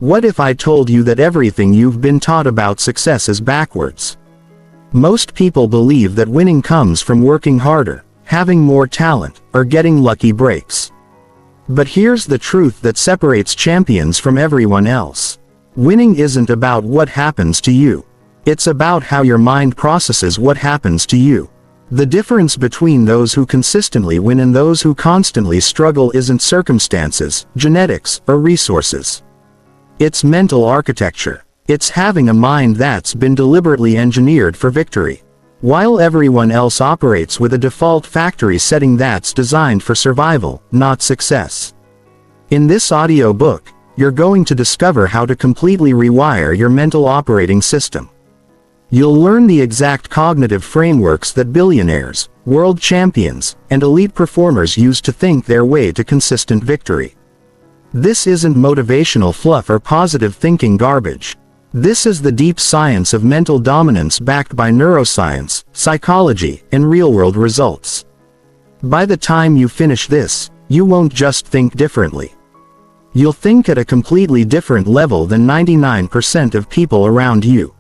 What if I told you that everything you've been taught about success is backwards? Most people believe that winning comes from working harder, having more talent, or getting lucky breaks. But here's the truth that separates champions from everyone else. Winning isn't about what happens to you. It's about how your mind processes what happens to you. The difference between those who consistently win and those who constantly struggle isn't circumstances, genetics, or resources. It's mental architecture. It's having a mind that's been deliberately engineered for victory. While everyone else operates with a default factory setting that's designed for survival, not success. In this audiobook, you're going to discover how to completely rewire your mental operating system. You'll learn the exact cognitive frameworks that billionaires, world champions, and elite performers use to think their way to consistent victory. This isn't motivational fluff or positive thinking garbage. This is the deep science of mental dominance backed by neuroscience, psychology, and real-world results. By the time you finish this, you won't just think differently. You'll think at a completely different level than 99% of people around you.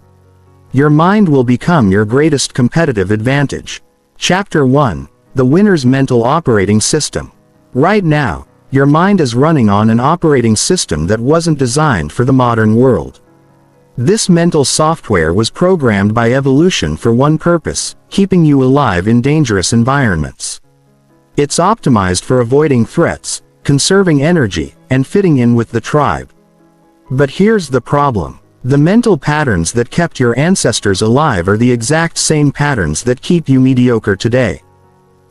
Your mind will become your greatest competitive advantage. Chapter 1: The Winner's Mental Operating System. Right now, your mind is running on an operating system that wasn't designed for the modern world. This mental software was programmed by evolution for one purpose: keeping you alive in dangerous environments. It's optimized for avoiding threats, conserving energy, and fitting in with the tribe. But here's the problem. The mental patterns that kept your ancestors alive are the exact same patterns that keep you mediocre today.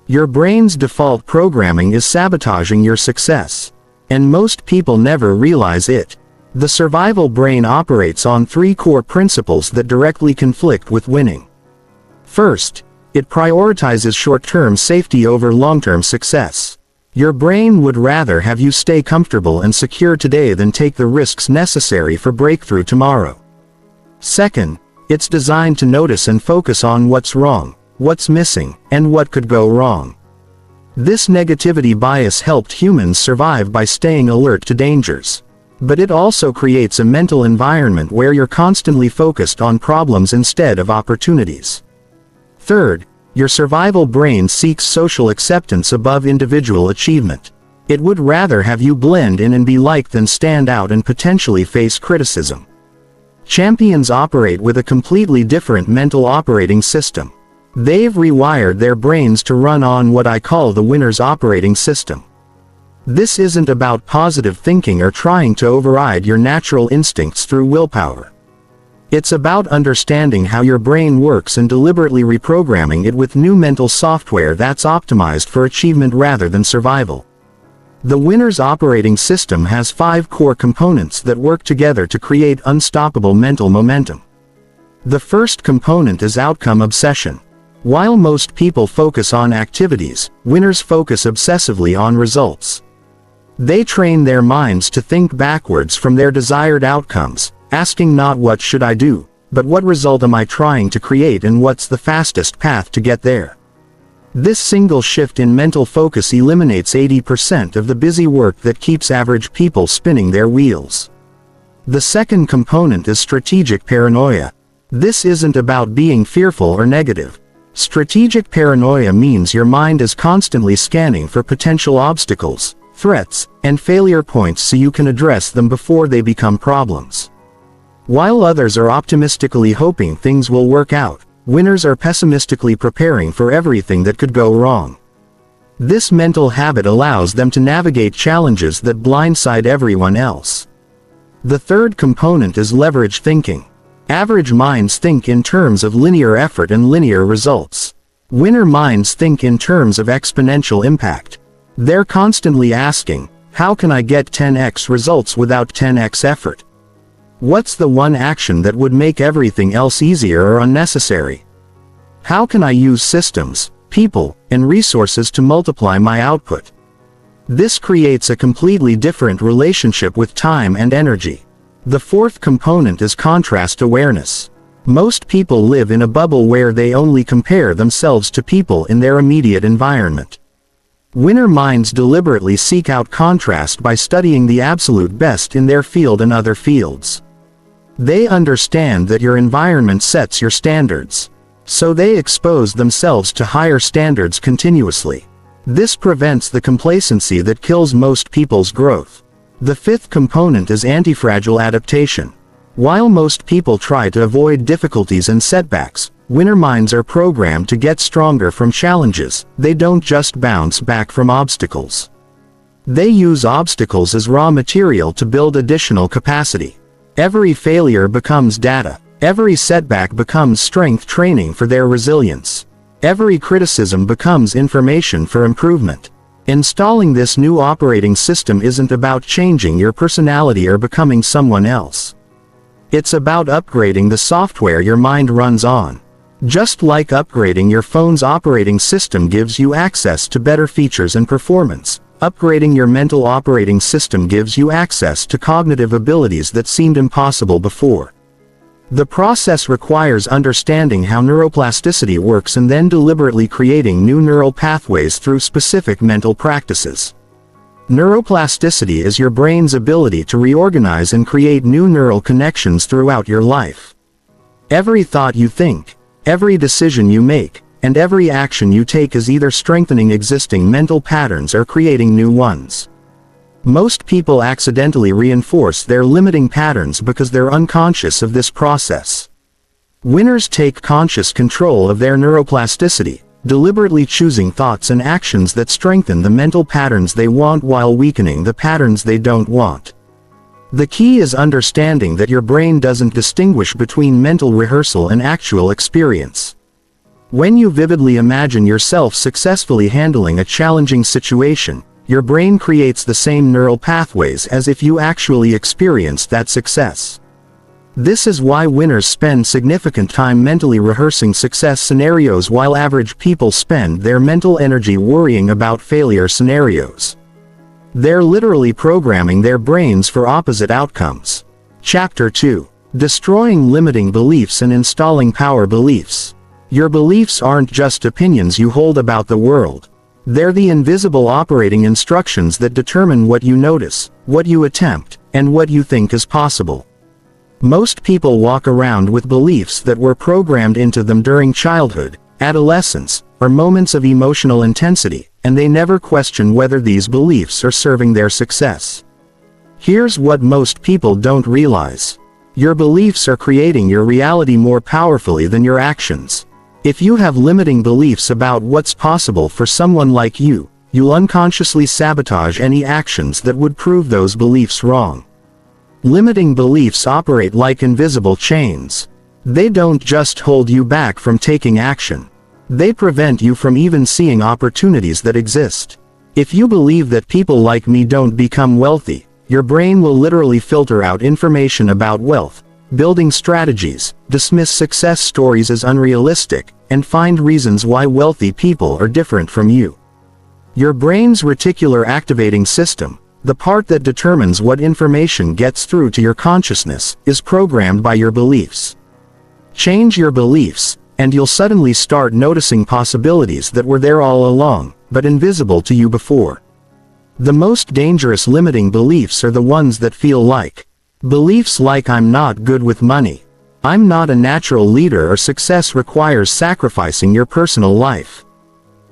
Your brain's default programming is sabotaging your success. And most people never realize it. The survival brain operates on 3 core principles that directly conflict with winning. First, it prioritizes short-term safety over long-term success. Your brain would rather have you stay comfortable and secure today than take the risks necessary for breakthrough tomorrow. Second, it's designed to notice and focus on what's wrong, what's missing, and what could go wrong. This negativity bias helped humans survive by staying alert to dangers. But it also creates a mental environment where you're constantly focused on problems instead of opportunities. Third, your survival brain seeks social acceptance above individual achievement. It would rather have you blend in and be liked than stand out and potentially face criticism. Champions operate with a completely different mental operating system. They've rewired their brains to run on what I call the winner's operating system. This isn't about positive thinking or trying to override your natural instincts through willpower. It's about understanding how your brain works and deliberately reprogramming it with new mental software that's optimized for achievement rather than survival. The winner's operating system has 5 core components that work together to create unstoppable mental momentum. The first component is outcome obsession. While most people focus on activities, winners focus obsessively on results. They train their minds to think backwards from their desired outcomes, asking not what should I do, but what result am I trying to create and what's the fastest path to get there. This single shift in mental focus eliminates 80% of the busy work that keeps average people spinning their wheels. The second component is strategic paranoia. This isn't about being fearful or negative. Strategic paranoia means your mind is constantly scanning for potential obstacles, threats, and failure points so you can address them before they become problems. While others are optimistically hoping things will work out, winners are pessimistically preparing for everything that could go wrong. This mental habit allows them to navigate challenges that blindside everyone else. The third component is leverage thinking. Average minds think in terms of linear effort and linear results. Winner minds think in terms of exponential impact. They're constantly asking, how can I get 10x results without 10x effort? What's the one action that would make everything else easier or unnecessary? How can I use systems, people, and resources to multiply my output? This creates a completely different relationship with time and energy. The fourth component is contrast awareness. Most people live in a bubble where they only compare themselves to people in their immediate environment. Winner minds deliberately seek out contrast by studying the absolute best in their field and other fields. They understand that your environment sets your standards, so they expose themselves to higher standards continuously. This prevents the complacency that kills most people's growth. The fifth component is antifragile adaptation. While most people try to avoid difficulties and setbacks, winner minds are programmed to get stronger from challenges. They don't just bounce back from obstacles. They use obstacles as raw material to build additional capacity. Every failure becomes data. Every setback becomes strength training for their resilience. Every criticism becomes information for improvement. Installing this new operating system isn't about changing your personality or becoming someone else. It's about upgrading the software your mind runs on. Just like upgrading your phone's operating system gives you access to better features and performance, upgrading your mental operating system gives you access to cognitive abilities that seemed impossible before. The process requires understanding how neuroplasticity works and then deliberately creating new neural pathways through specific mental practices. Neuroplasticity is your brain's ability to reorganize and create new neural connections throughout your life. Every thought you think, every decision you make, and every action you take is either strengthening existing mental patterns or creating new ones. Most people accidentally reinforce their limiting patterns because they're unconscious of this process. Winners take conscious control of their neuroplasticity, deliberately choosing thoughts and actions that strengthen the mental patterns they want while weakening the patterns they don't want. The key is understanding that your brain doesn't distinguish between mental rehearsal and actual experience. When you vividly imagine yourself successfully handling a challenging situation, your brain creates the same neural pathways as if you actually experienced that success. This is why winners spend significant time mentally rehearsing success scenarios while average people spend their mental energy worrying about failure scenarios. They're literally programming their brains for opposite outcomes. Chapter 2. Destroying limiting beliefs and installing power beliefs. Your beliefs aren't just opinions you hold about the world. They're the invisible operating instructions that determine what you notice, what you attempt, and what you think is possible. Most people walk around with beliefs that were programmed into them during childhood, adolescence, or moments of emotional intensity, and they never question whether these beliefs are serving their success. Here's what most people don't realize. Your beliefs are creating your reality more powerfully than your actions. If you have limiting beliefs about what's possible for someone like you, you'll unconsciously sabotage any actions that would prove those beliefs wrong. Limiting beliefs operate like invisible chains. They don't just hold you back from taking action. They prevent you from even seeing opportunities that exist. If you believe that people like me don't become wealthy, your brain will literally filter out information about wealth, building strategies, dismiss success stories as unrealistic, and find reasons why wealthy people are different from you. Your brain's reticular activating system, the part that determines what information gets through to your consciousness, is programmed by your beliefs. Change your beliefs, and you'll suddenly start noticing possibilities that were there all along, but invisible to you before. The most dangerous limiting beliefs are the ones that feel like beliefs like I'm not good with money, I'm not a natural leader, or success requires sacrificing your personal life.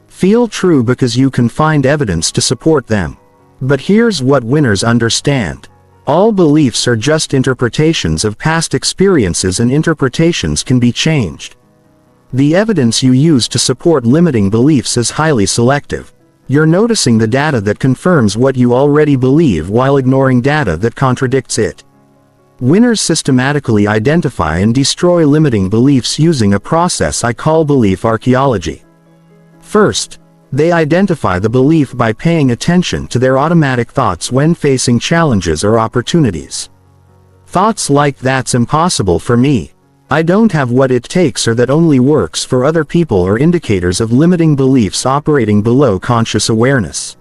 Feel true because you can find evidence to support them. But here's what winners understand. All beliefs are just interpretations of past experiences, and interpretations can be changed. The evidence you use to support limiting beliefs is highly selective. You're noticing the data that confirms what you already believe while ignoring data that contradicts it. Winners systematically identify and destroy limiting beliefs using a process I call belief archaeology. First, they identify the belief by paying attention to their automatic thoughts when facing challenges or opportunities. Thoughts like "that's impossible for me," "I don't have what it takes," or "that only works for other people" are indicators of limiting beliefs operating below conscious awareness.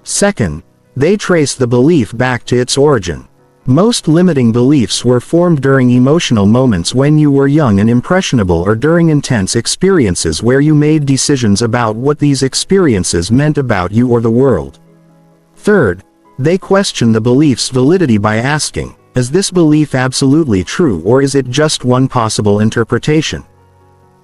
Second, they trace the belief back to its origin. Most limiting beliefs were formed during emotional moments when you were young and impressionable, or during intense experiences where you made decisions about what these experiences meant about you or the world. Third, they question the belief's validity by asking, is this belief absolutely true, or is it just one possible interpretation?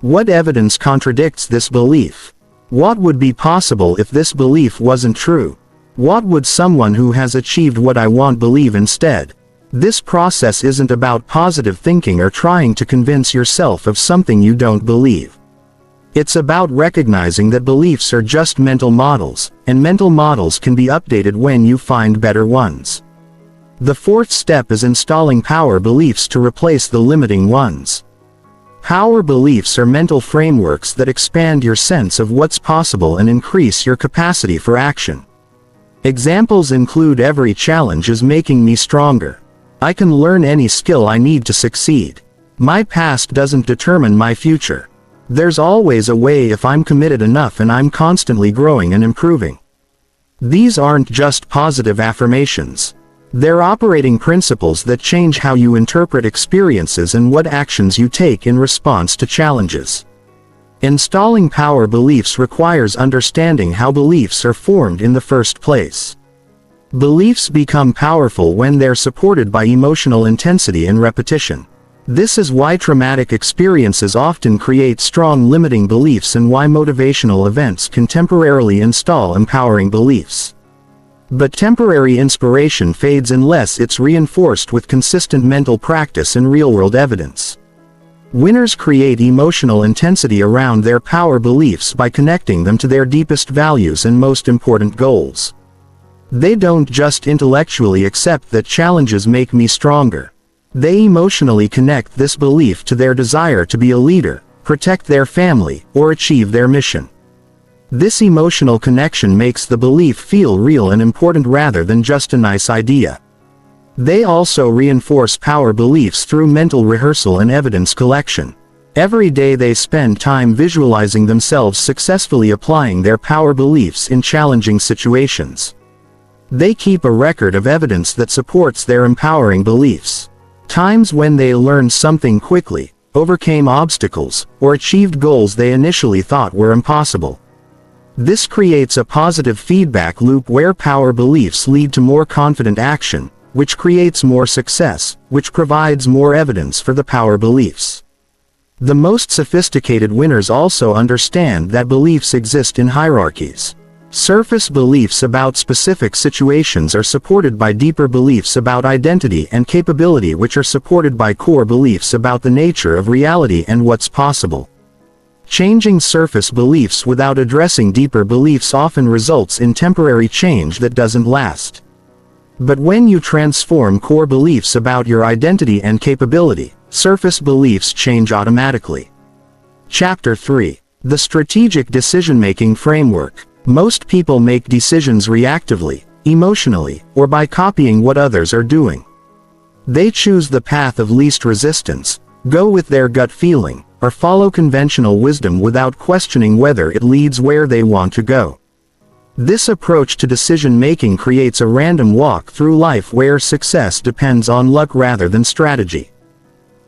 What evidence contradicts this belief? What would be possible if this belief wasn't true? What would someone who has achieved what I want believe instead? This process isn't about positive thinking or trying to convince yourself of something you don't believe. It's about recognizing that beliefs are just mental models, and mental models can be updated when you find better ones. The fourth step is installing power beliefs to replace the limiting ones. Power beliefs are mental frameworks that expand your sense of what's possible and increase your capacity for action. Examples include: every challenge is making me stronger. I can learn any skill I need to succeed. My past doesn't determine my future. There's always a way if I'm committed enough, and I'm constantly growing and improving. These aren't just positive affirmations. They're operating principles that change how you interpret experiences and what actions you take in response to challenges. Installing power beliefs requires understanding how beliefs are formed in the first place. Beliefs become powerful when they're supported by emotional intensity and repetition. This is why traumatic experiences often create strong limiting beliefs, and why motivational events can temporarily install empowering beliefs. But temporary inspiration fades unless it's reinforced with consistent mental practice and real-world evidence. Winners create emotional intensity around their power beliefs by connecting them to their deepest values and most important goals. They don't just intellectually accept that challenges make me stronger. They emotionally connect this belief to their desire to be a leader, protect their family, or achieve their mission. This emotional connection makes the belief feel real and important rather than just a nice idea. They also reinforce power beliefs through mental rehearsal and evidence collection. Every day they spend time visualizing themselves successfully applying their power beliefs in challenging situations. They keep a record of evidence that supports their empowering beliefs. Times when they learned something quickly, overcame obstacles, or achieved goals they initially thought were impossible. This creates a positive feedback loop where power beliefs lead to more confident action, which creates more success, which provides more evidence for the power beliefs. The most sophisticated winners also understand that beliefs exist in hierarchies. Surface beliefs about specific situations are supported by deeper beliefs about identity and capability, which are supported by core beliefs about the nature of reality and what's possible. Changing surface beliefs without addressing deeper beliefs often results in temporary change that doesn't last. But when you transform core beliefs about your identity and capability, surface beliefs change automatically. Chapter 3. The Strategic Decision-Making Framework. Most people make decisions reactively, emotionally, or by copying what others are doing. They choose the path of least resistance, go with their gut feeling, or follow conventional wisdom without questioning whether it leads where they want to go. This approach to decision-making creates a random walk through life where success depends on luck rather than strategy.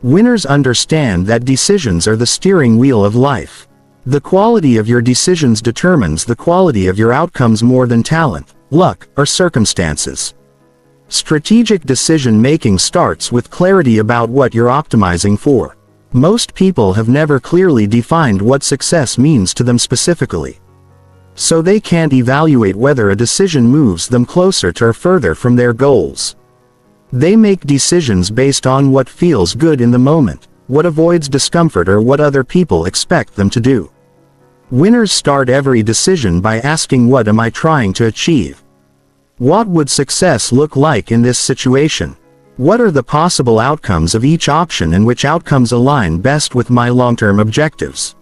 Winners understand that decisions are the steering wheel of life. The quality of your decisions determines the quality of your outcomes more than talent, luck, or circumstances. Strategic decision-making starts with clarity about what you're optimizing for. Most people have never clearly defined what success means to them specifically. So they can't evaluate whether a decision moves them closer to or further from their goals. They make decisions based on what feels good in the moment, what avoids discomfort, or what other people expect them to do. Winners start every decision by asking, what am I trying to achieve? What would success look like in this situation? What are the possible outcomes of each option, and which outcomes align best with my long-term objectives?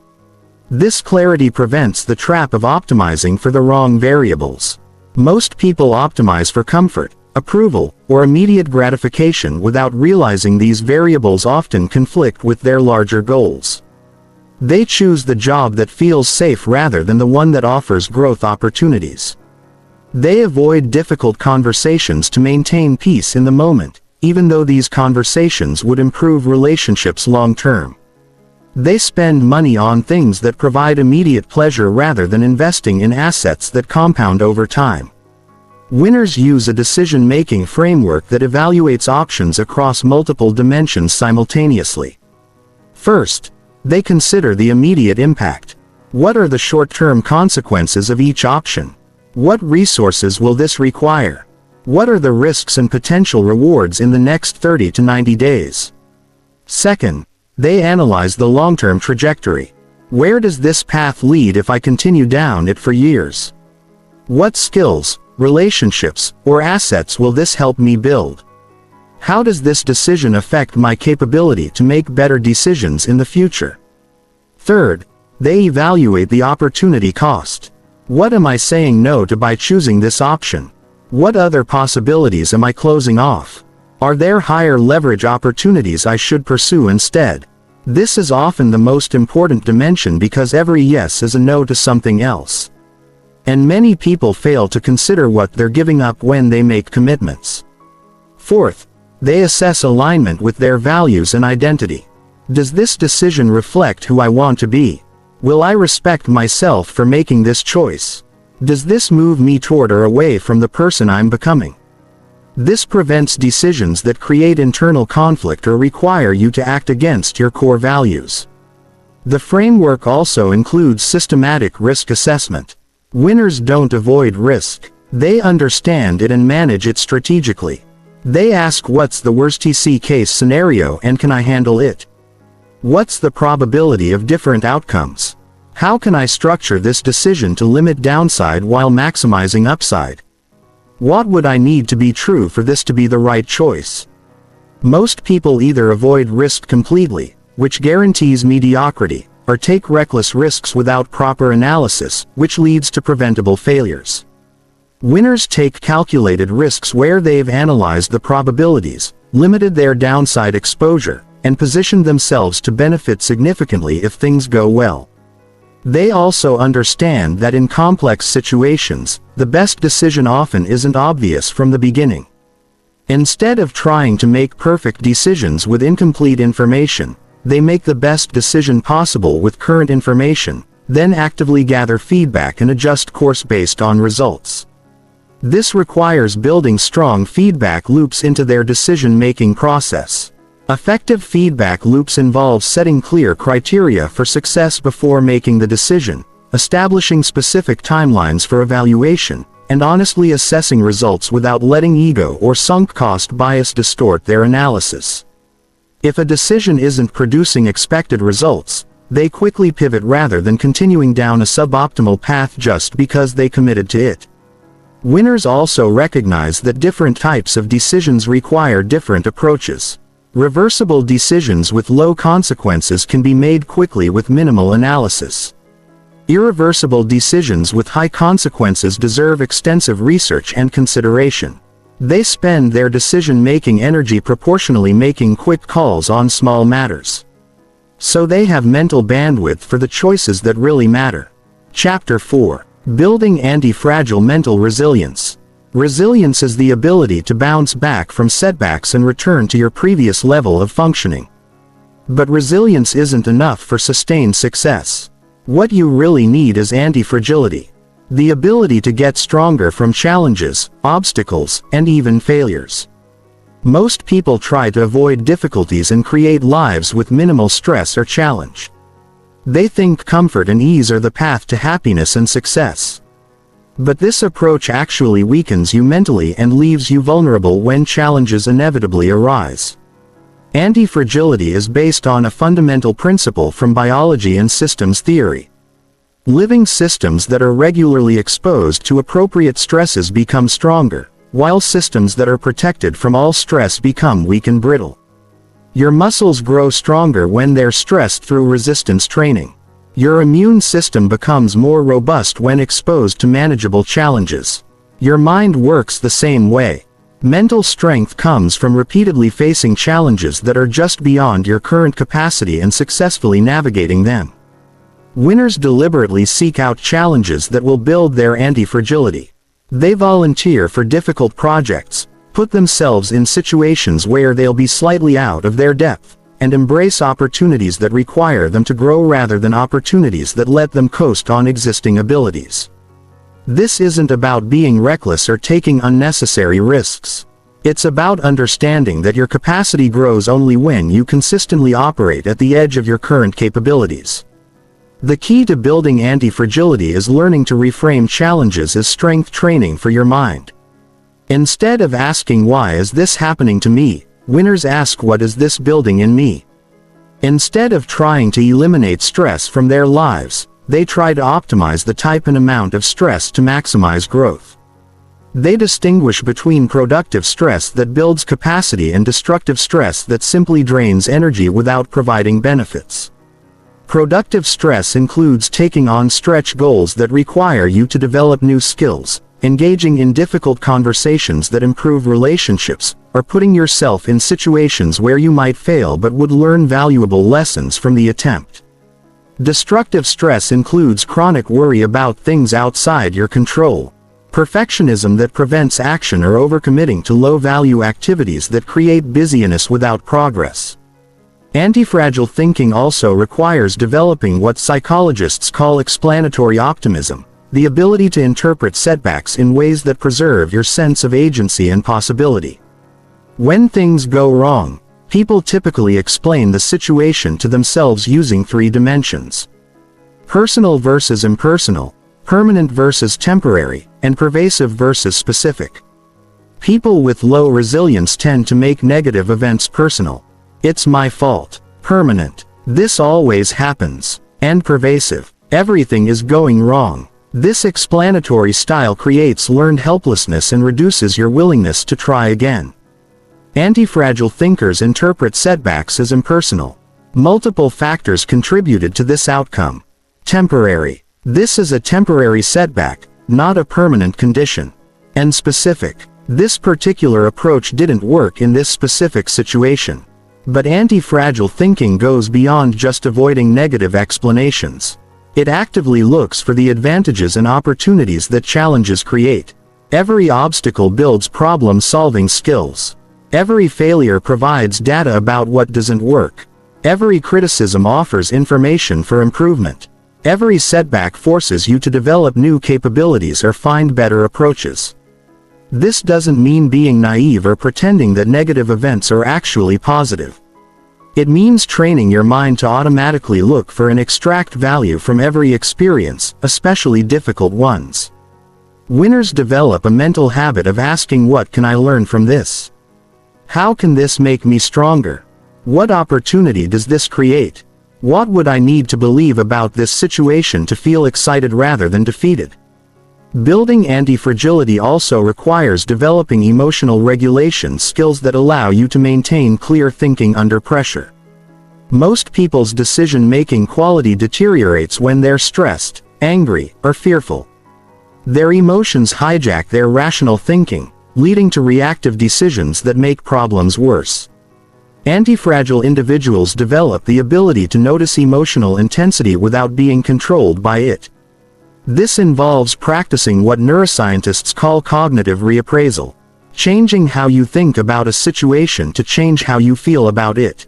This clarity prevents the trap of optimizing for the wrong variables. Most people optimize for comfort, approval, or immediate gratification without realizing these variables often conflict with their larger goals. They choose the job that feels safe rather than the one that offers growth opportunities. They avoid difficult conversations to maintain peace in the moment, even though these conversations would improve relationships long-term. They spend money on things that provide immediate pleasure rather than investing in assets that compound over time. Winners use a decision-making framework that evaluates options across multiple dimensions simultaneously. First, they consider the immediate impact. What are the short-term consequences of each option? What resources will this require? What are the risks and potential rewards in the next 30 to 90 days? Second, they analyze the long-term trajectory. Where does this path lead if I continue down it for years? What skills, relationships, or assets will this help me build? How does this decision affect my capability to make better decisions in the future? Third, they evaluate the opportunity cost. What am I saying no to by choosing this option? What other possibilities am I closing off? Are there higher leverage opportunities I should pursue instead? This is often the most important dimension because every yes is a no to something else. And many people fail to consider what they're giving up when they make commitments. Fourth, they assess alignment with their values and identity. Does this decision reflect who I want to be? Will I respect myself for making this choice? Does this move me toward or away from the person I'm becoming? This prevents decisions that create internal conflict or require you to act against your core values. The framework also includes systematic risk assessment. Winners don't avoid risk. They understand it and manage it strategically. They ask, what's the worst-case scenario and can I handle it? What's the probability of different outcomes? How can I structure this decision to limit downside while maximizing upside? What would I need to be true for this to be the right choice? Most people either avoid risk completely, which guarantees mediocrity, or take reckless risks without proper analysis, which leads to preventable failures. Winners take calculated risks where they've analyzed the probabilities, limited their downside exposure, and positioned themselves to benefit significantly if things go well. They also understand that in complex situations, the best decision often isn't obvious from the beginning. Instead of trying to make perfect decisions with incomplete information, they make the best decision possible with current information, then actively gather feedback and adjust course based on results. This requires building strong feedback loops into their decision-making process. Effective feedback loops involve setting clear criteria for success before making the decision, establishing specific timelines for evaluation, and honestly assessing results without letting ego or sunk cost bias distort their analysis. If a decision isn't producing expected results, they quickly pivot rather than continuing down a suboptimal path just because they committed to it. Winners also recognize that different types of decisions require different approaches. Reversible decisions with low consequences can be made quickly with minimal analysis. Irreversible decisions with high consequences deserve extensive research and consideration. They spend their decision-making energy proportionally making quick calls on small matters. So they have mental bandwidth for the choices that really matter. Chapter 4. Building Anti-Fragile Mental Resilience. Resilience is the ability to bounce back from setbacks and return to your previous level of functioning. But resilience isn't enough for sustained success. What you really need is anti-fragility. The ability to get stronger from challenges, obstacles, and even failures. Most people try to avoid difficulties and create lives with minimal stress or challenge. They think comfort and ease are the path to happiness and success. But this approach actually weakens you mentally and leaves you vulnerable when challenges inevitably arise. Anti-fragility is based on a fundamental principle from biology and systems theory. Living systems that are regularly exposed to appropriate stresses become stronger, while systems that are protected from all stress become weak and brittle. Your muscles grow stronger when they're stressed through resistance training. Your immune system becomes more robust when exposed to manageable challenges. Your mind works the same way. Mental strength comes from repeatedly facing challenges that are just beyond your current capacity and successfully navigating them. Winners deliberately seek out challenges that will build their anti-fragility. They volunteer for difficult projects, put themselves in situations where they'll be slightly out of their depth, and embrace opportunities that require them to grow rather than opportunities that let them coast on existing abilities. This isn't about being reckless or taking unnecessary risks. It's about understanding that your capacity grows only when you consistently operate at the edge of your current capabilities. The key to building anti-fragility is learning to reframe challenges as strength training for your mind. Instead of asking "why is this happening to me?" winners ask "what is this building in me?" Instead of trying to eliminate stress from their lives, they try to optimize the type and amount of stress to maximize growth. They distinguish between productive stress that builds capacity and destructive stress that simply drains energy without providing benefits. Productive stress includes taking on stretch goals that require you to develop new skills, engaging in difficult conversations that improve relationships, or putting yourself in situations where you might fail but would learn valuable lessons from the attempt. Destructive stress includes chronic worry about things outside your control, perfectionism that prevents action, or overcommitting to low-value activities that create busyness without progress. Anti-fragile thinking also requires developing what psychologists call explanatory optimism, the ability to interpret setbacks in ways that preserve your sense of agency and possibility. When things go wrong, people typically explain the situation to themselves using 3 dimensions: personal versus impersonal, permanent versus temporary, and pervasive versus specific. People with low resilience tend to make negative events personal. "It's my fault." Permanent: "This always happens." And pervasive: "Everything is going wrong." This explanatory style creates learned helplessness and reduces your willingness to try again. Anti-fragile thinkers interpret setbacks as impersonal. Multiple factors contributed to this outcome. Temporary: "This is a temporary setback, not a permanent condition." And specific: "This particular approach didn't work in this specific situation." But anti-fragile thinking goes beyond just avoiding negative explanations. It actively looks for the advantages and opportunities that challenges create. Every obstacle builds problem-solving skills. Every failure provides data about what doesn't work. Every criticism offers information for improvement. Every setback forces you to develop new capabilities or find better approaches. This doesn't mean being naive or pretending that negative events are actually positive. It means training your mind to automatically look for and extract value from every experience, especially difficult ones. Winners develop a mental habit of asking, "What can I learn from this? How can this make me stronger? What opportunity does this create? What would I need to believe about this situation to feel excited rather than defeated?" Building anti-fragility also requires developing emotional regulation skills that allow you to maintain clear thinking under pressure. Most people's decision-making quality deteriorates when they're stressed, angry, or fearful. Their emotions hijack their rational thinking, leading to reactive decisions that make problems worse. Anti-fragile individuals develop the ability to notice emotional intensity without being controlled by it. This involves practicing what neuroscientists call cognitive reappraisal, changing how you think about a situation to change how you feel about it.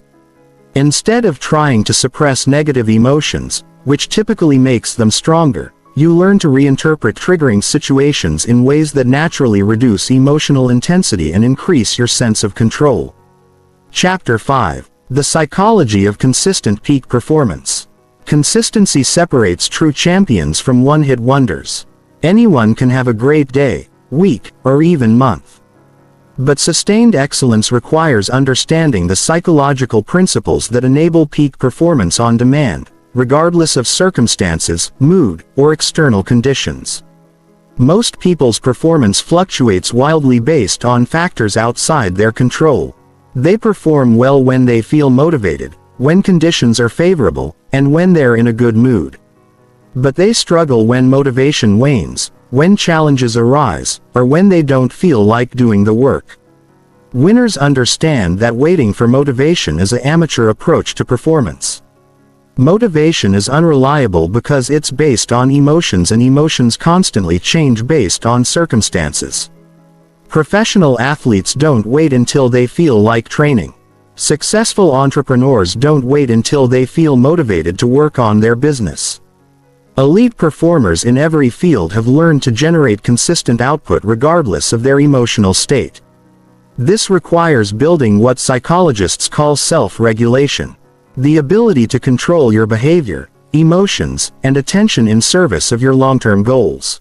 Instead of trying to suppress negative emotions, which typically makes them stronger, you learn to reinterpret triggering situations in ways that naturally reduce emotional intensity and increase your sense of control. Chapter 5: The Psychology of Consistent Peak Performance. Consistency separates true champions from one-hit wonders. Anyone can have a great day, week, or even month. But sustained excellence requires understanding the psychological principles that enable peak performance on demand, regardless of circumstances, mood, or external conditions. Most people's performance fluctuates wildly based on factors outside their control. They perform well when they feel motivated, when conditions are favorable, and when they're in a good mood. But they struggle when motivation wanes, when challenges arise, or when they don't feel like doing the work. Winners understand that waiting for motivation is an amateur approach to performance. Motivation is unreliable because it's based on emotions, and emotions constantly change based on circumstances. Professional athletes don't wait until they feel like training. Successful entrepreneurs don't wait until they feel motivated to work on their business. Elite performers in every field have learned to generate consistent output regardless of their emotional state. This requires building what psychologists call self-regulation, the ability to control your behavior, emotions, and attention in service of your long-term goals.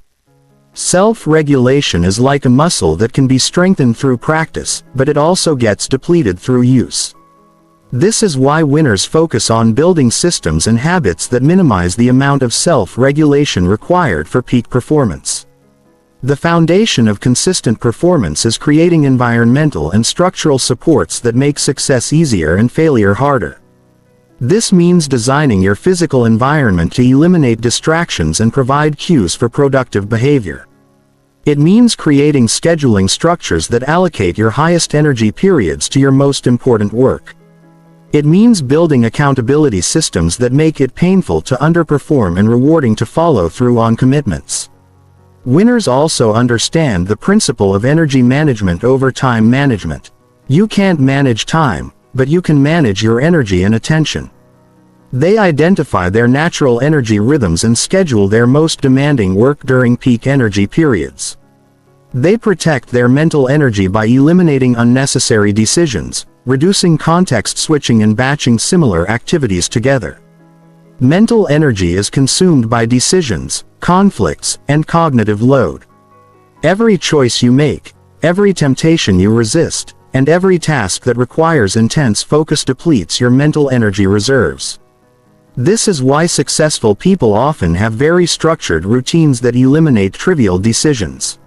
Self-regulation is like a muscle that can be strengthened through practice, but it also gets depleted through use. This is why winners focus on building systems and habits that minimize the amount of self-regulation required for peak performance. The foundation of consistent performance is creating environmental and structural supports that make success easier and failure harder. This means designing your physical environment to eliminate distractions and provide cues for productive behavior. It means creating scheduling structures that allocate your highest energy periods to your most important work. It means building accountability systems that make it painful to underperform and rewarding to follow through on commitments. Winners also understand the principle of energy management over time management. You can't manage time, but you can manage your energy and attention. They identify their natural energy rhythms and schedule their most demanding work during peak energy periods. They protect their mental energy by eliminating unnecessary decisions, reducing context switching and batching similar activities together. Mental energy is consumed by decisions, conflicts, and cognitive load. Every choice you make, every temptation you resist, and every task that requires intense focus depletes your mental energy reserves. This is why successful people often have very structured routines that eliminate trivial decisions.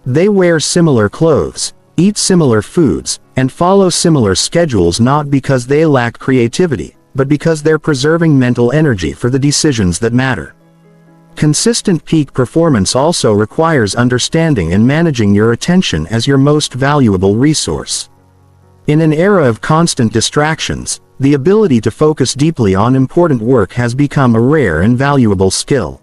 They wear similar clothes, eat similar foods, and follow similar schedules not because they lack creativity, but because they're preserving mental energy for the decisions that matter. Consistent peak performance also requires understanding and managing your attention as your most valuable resource. In an era of constant distractions, the ability to focus deeply on important work has become a rare and valuable skill.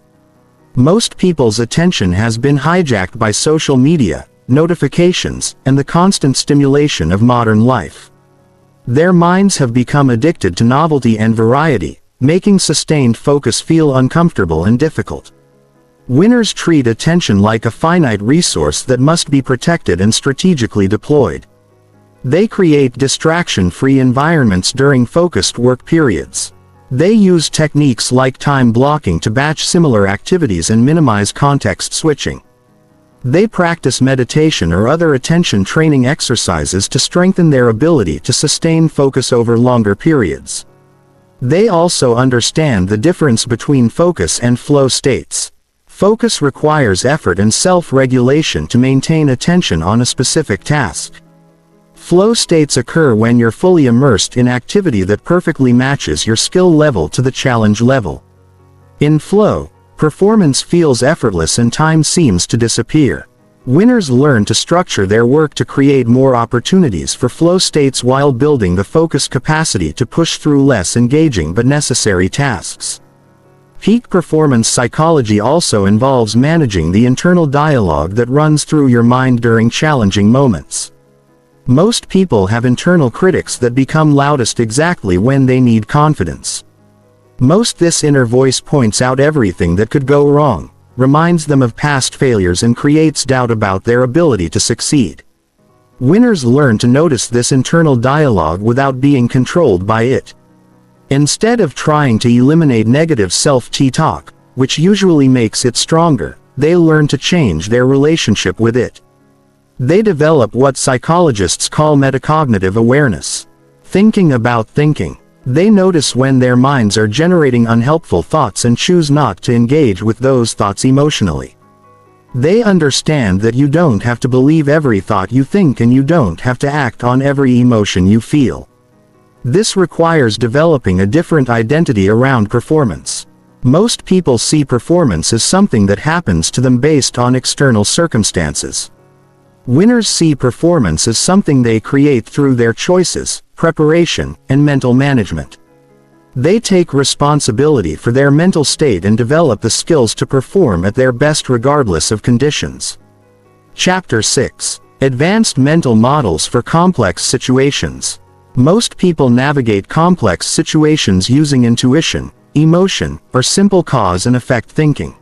Most people's attention has been hijacked by social media, notifications, and the constant stimulation of modern life. Their minds have become addicted to novelty and variety, making sustained focus feel uncomfortable and difficult. Winners treat attention like a finite resource that must be protected and strategically deployed. They create distraction-free environments during focused work periods. They use techniques like time blocking to batch similar activities and minimize context switching. They practice meditation or other attention training exercises to strengthen their ability to sustain focus over longer periods. They also understand the difference between focus and flow states. Focus requires effort and self-regulation to maintain attention on a specific task. Flow states occur when you're fully immersed in activity that perfectly matches your skill level to the challenge level. In flow, performance feels effortless and time seems to disappear. Winners learn to structure their work to create more opportunities for flow states while building the focus capacity to push through less engaging but necessary tasks. Peak performance psychology also involves managing the internal dialogue that runs through your mind during challenging moments. Most people have internal critics that become loudest exactly when they need confidence. This inner voice points out everything that could go wrong, reminds them of past failures and creates doubt about their ability to succeed. Winners learn to notice this internal dialogue without being controlled by it. Instead of trying to eliminate negative self-talk, which usually makes it stronger, they learn to change their relationship with it. They develop what psychologists call metacognitive awareness. Thinking about thinking. They notice when their minds are generating unhelpful thoughts and choose not to engage with those thoughts emotionally. They understand that you don't have to believe every thought you think and you don't have to act on every emotion you feel. This requires developing a different identity around performance. Most people see performance as something that happens to them based on external circumstances. Winners see performance as something they create through their choices, preparation, and mental management. They take responsibility for their mental state and develop the skills to perform at their best regardless of conditions. Chapter 6. Advanced mental models for complex situations. Most people navigate complex situations using intuition, emotion, or simple cause and effect thinking.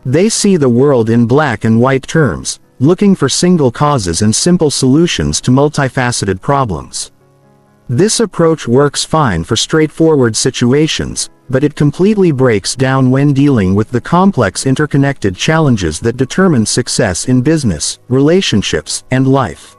They see the world in black and white terms, looking for single causes and simple solutions to multifaceted problems. This approach works fine for straightforward situations, but it completely breaks down when dealing with the complex interconnected challenges that determine success in business, relationships, and life.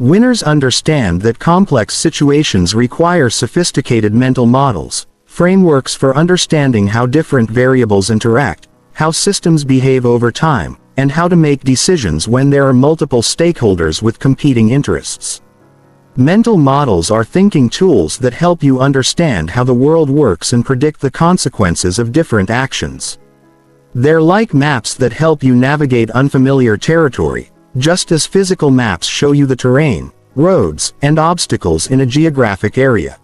Winners understand that complex situations require sophisticated mental models, frameworks for understanding how different variables interact, how systems behave over time, and how to make decisions when there are multiple stakeholders with competing interests. Mental models are thinking tools that help you understand how the world works and predict the consequences of different actions. They're like maps that help you navigate unfamiliar territory, just as physical maps show you the terrain, roads, and obstacles in a geographic area.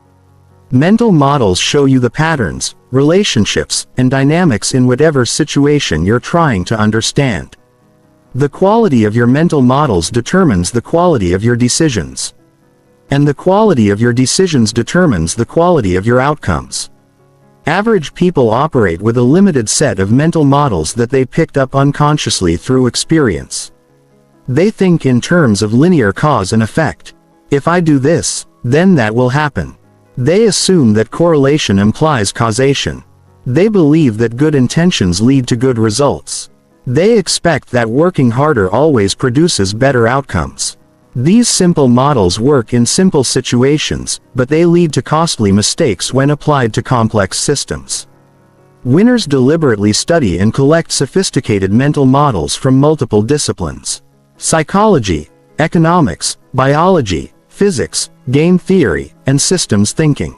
Mental models show you the patterns, relationships, and dynamics in whatever situation you're trying to understand. The quality of your mental models determines the quality of your decisions. And the quality of your decisions determines the quality of your outcomes. Average people operate with a limited set of mental models that they picked up unconsciously through experience. They think in terms of linear cause and effect. If I do this, then that will happen. They assume that correlation implies causation. They believe that good intentions lead to good results. They expect that working harder always produces better outcomes. These simple models work in simple situations, but they lead to costly mistakes when applied to complex systems. Winners deliberately study and collect sophisticated mental models from multiple disciplines: psychology, economics, biology, physics, game theory, and systems thinking.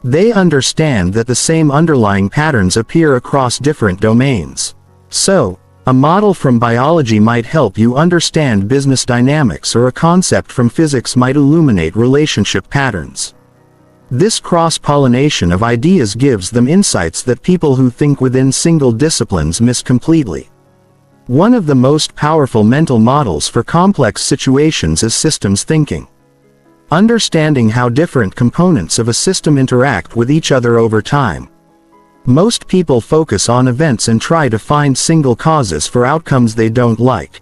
They understand that the same underlying patterns appear across different domains. So, a model from biology might help you understand business dynamics, or a concept from physics might illuminate relationship patterns. This cross-pollination of ideas gives them insights that people who think within single disciplines miss completely. One of the most powerful mental models for complex situations is systems thinking. Understanding how different components of a system interact with each other over time. Most people focus on events and try to find single causes for outcomes they don't like.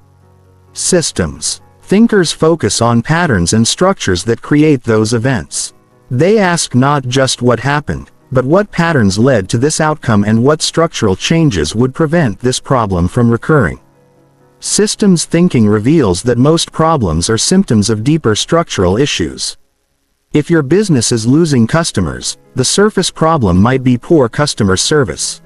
Systems thinkers focus on patterns and structures that create those events. They ask not just what happened, but what patterns led to this outcome and what structural changes would prevent this problem from recurring. Systems thinking reveals that most problems are symptoms of deeper structural issues. If your business is losing customers, the surface problem might be poor customer service.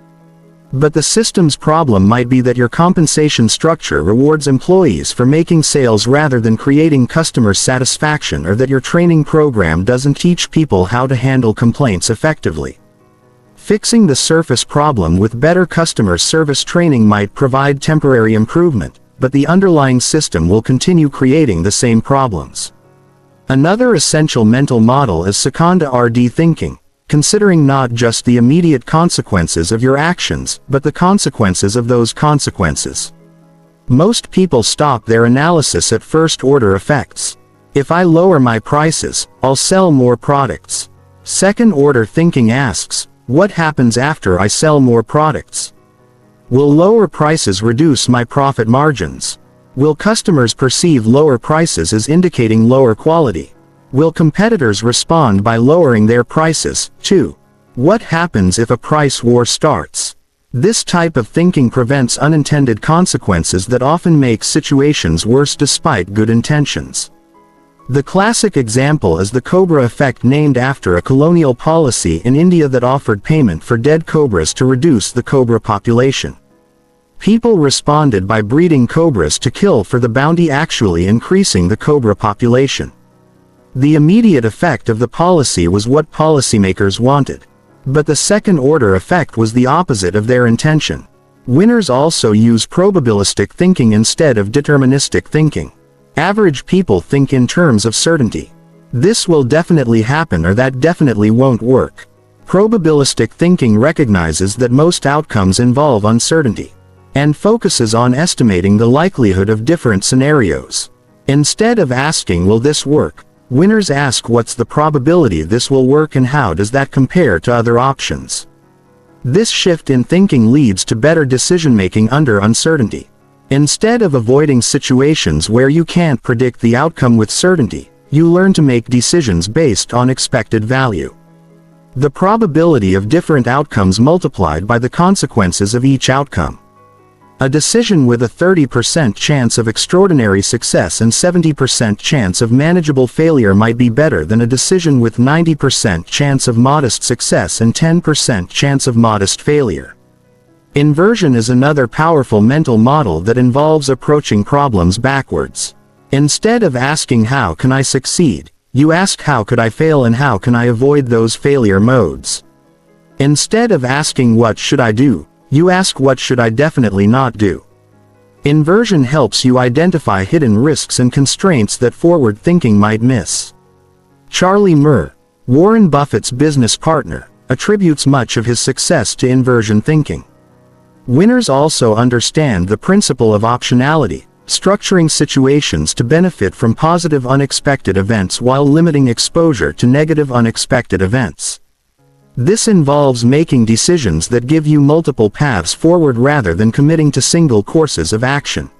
But the systems problem might be that your compensation structure rewards employees for making sales rather than creating customer satisfaction, or that your training program doesn't teach people how to handle complaints effectively. Fixing the surface problem with better customer service training might provide temporary improvement, but the underlying system will continue creating the same problems. Another essential mental model is second order thinking, considering not just the immediate consequences of your actions, but the consequences of those consequences. Most people stop their analysis at first-order effects. If I lower my prices, I'll sell more products. Second-order thinking asks, what happens after I sell more products? Will lower prices reduce my profit margins? Will customers perceive lower prices as indicating lower quality? Will competitors respond by lowering their prices, too? What happens if a price war starts? This type of thinking prevents unintended consequences that often make situations worse despite good intentions. The classic example is the cobra effect, named after a colonial policy in India that offered payment for dead cobras to reduce the cobra population. People responded by breeding cobras to kill for the bounty, actually increasing the cobra population. The immediate effect of the policy was what policymakers wanted. But the second-order effect was the opposite of their intention. Winners also use probabilistic thinking instead of deterministic thinking. Average people think in terms of certainty. This will definitely happen, or that definitely won't work. Probabilistic thinking recognizes that most outcomes involve uncertainty, and focuses on estimating the likelihood of different scenarios. Instead of asking will this work, winners ask what's the probability this will work and how does that compare to other options. This shift in thinking leads to better decision-making under uncertainty. Instead of avoiding situations where you can't predict the outcome with certainty, you learn to make decisions based on expected value. The probability of different outcomes multiplied by the consequences of each outcome. A decision with a 30% chance of extraordinary success and 70% chance of manageable failure might be better than a decision with 90% chance of modest success and 10% chance of modest failure. Inversion is another powerful mental model that involves approaching problems backwards. Instead of asking how can I succeed, you ask how could I fail and how can I avoid those failure modes. Instead of asking what should I do, you ask what should I definitely not do. Inversion helps you identify hidden risks and constraints that forward thinking might miss. Charlie Muir, Warren Buffett's business partner, attributes much of his success to inversion thinking. Winners also understand the principle of optionality, structuring situations to benefit from positive unexpected events while limiting exposure to negative unexpected events. This involves making decisions that give you multiple paths forward rather than committing to single courses of action.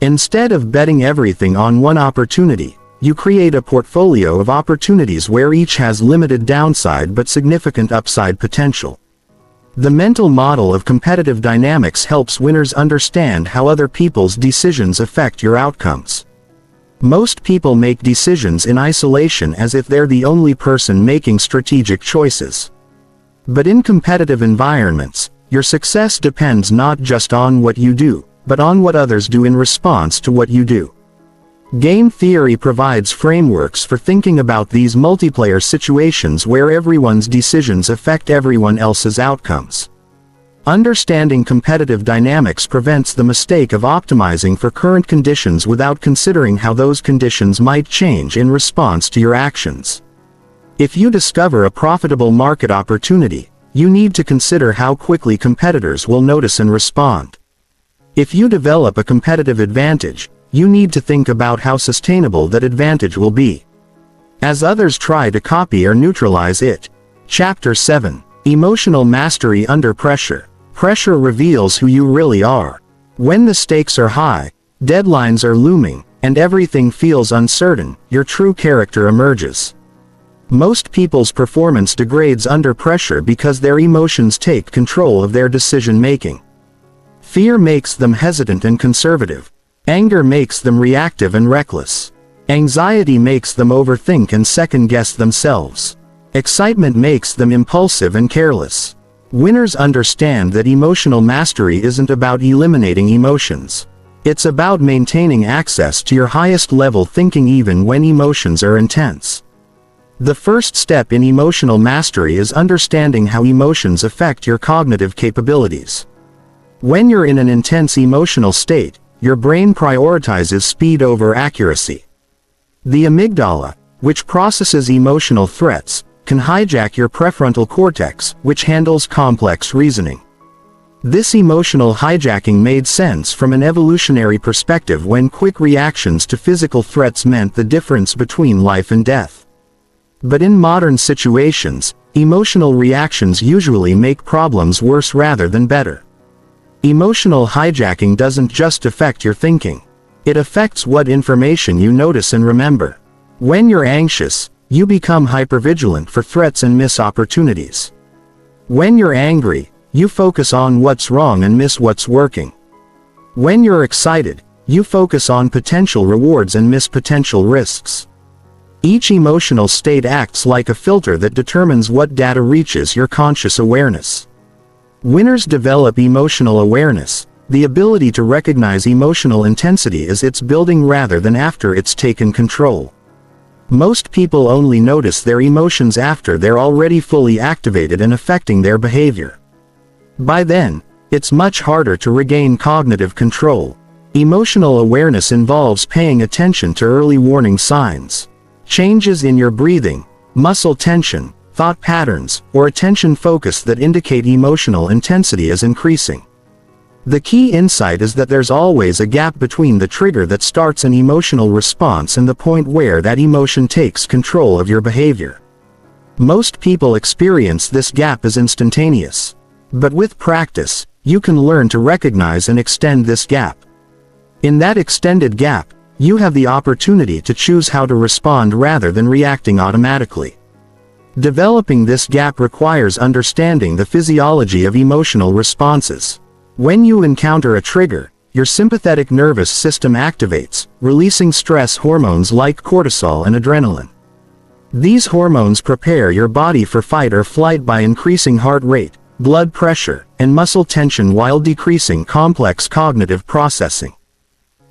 Instead of betting everything on one opportunity, you create a portfolio of opportunities where each has limited downside but significant upside potential. The mental model of competitive dynamics helps winners understand how other people's decisions affect your outcomes. Most people make decisions in isolation as if they're the only person making strategic choices. But in competitive environments, your success depends not just on what you do, but on what others do in response to what you do. Game theory provides frameworks for thinking about these multiplayer situations where everyone's decisions affect everyone else's outcomes. Understanding competitive dynamics prevents the mistake of optimizing for current conditions without considering how those conditions might change in response to your actions. If you discover a profitable market opportunity, you need to consider how quickly competitors will notice and respond. If you develop a competitive advantage, you need to think about how sustainable that advantage will be, as others try to copy or neutralize it. Chapter 7. Emotional Mastery Under Pressure. Pressure reveals who you really are. When the stakes are high, deadlines are looming, and everything feels uncertain, your true character emerges. Most people's performance degrades under pressure because their emotions take control of their decision-making. Fear makes them hesitant and conservative. Anger makes them reactive and reckless. Anxiety makes them overthink and second-guess themselves. Excitement makes them impulsive and careless. Winners understand that emotional mastery isn't about eliminating emotions. It's about maintaining access to your highest level thinking even when emotions are intense. The first step in emotional mastery is understanding how emotions affect your cognitive capabilities. When you're in an intense emotional state, your brain prioritizes speed over accuracy. The amygdala, which processes emotional threats, can hijack your prefrontal cortex, which handles complex reasoning. This emotional hijacking made sense from an evolutionary perspective when quick reactions to physical threats meant the difference between life and death. But in modern situations, emotional reactions usually make problems worse rather than better. Emotional hijacking doesn't just affect your thinking. It affects what information you notice and remember. When you're anxious, you become hypervigilant for threats and miss opportunities. When you're angry, you focus on what's wrong and miss what's working. When you're excited, you focus on potential rewards and miss potential risks. Each emotional state acts like a filter that determines what data reaches your conscious awareness. Winners develop emotional awareness, the ability to recognize emotional intensity as it's building rather than after it's taken control. Most people only notice their emotions after they're already fully activated and affecting their behavior. By then, it's much harder to regain cognitive control. Emotional awareness involves paying attention to early warning signs. Changes in your breathing, muscle tension, thought patterns, or attention focus that indicate emotional intensity is increasing. The key insight is that there's always a gap between the trigger that starts an emotional response and the point where that emotion takes control of your behavior. Most people experience this gap as instantaneous. But with practice, you can learn to recognize and extend this gap. In that extended gap, you have the opportunity to choose how to respond rather than reacting automatically. Developing this gap requires understanding the physiology of emotional responses. When you encounter a trigger, your sympathetic nervous system activates, releasing stress hormones like cortisol and adrenaline. These hormones prepare your body for fight or flight by increasing heart rate, blood pressure, and muscle tension while decreasing complex cognitive processing.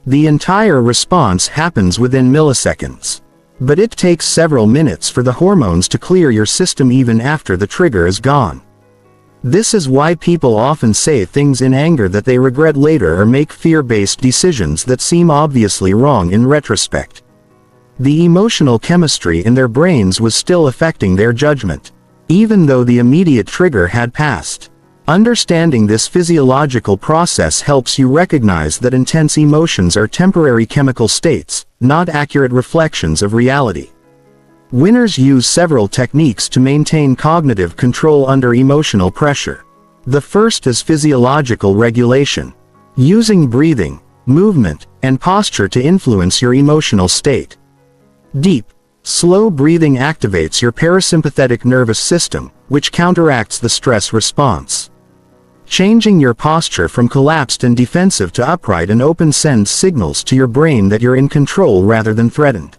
The entire response happens within milliseconds. But it takes several minutes for the hormones to clear your system even after the trigger is gone. This is why people often say things in anger that they regret later or make fear-based decisions that seem obviously wrong in retrospect. The emotional chemistry in their brains was still affecting their judgment, even though the immediate trigger had passed. Understanding this physiological process helps you recognize that intense emotions are temporary chemical states, not accurate reflections of reality. Winners use several techniques to maintain cognitive control under emotional pressure. The first is physiological regulation, using breathing, movement, and posture to influence your emotional state. Deep, slow breathing activates your parasympathetic nervous system, which counteracts the stress response. Changing your posture from collapsed and defensive to upright and open sends signals to your brain that you're in control rather than threatened.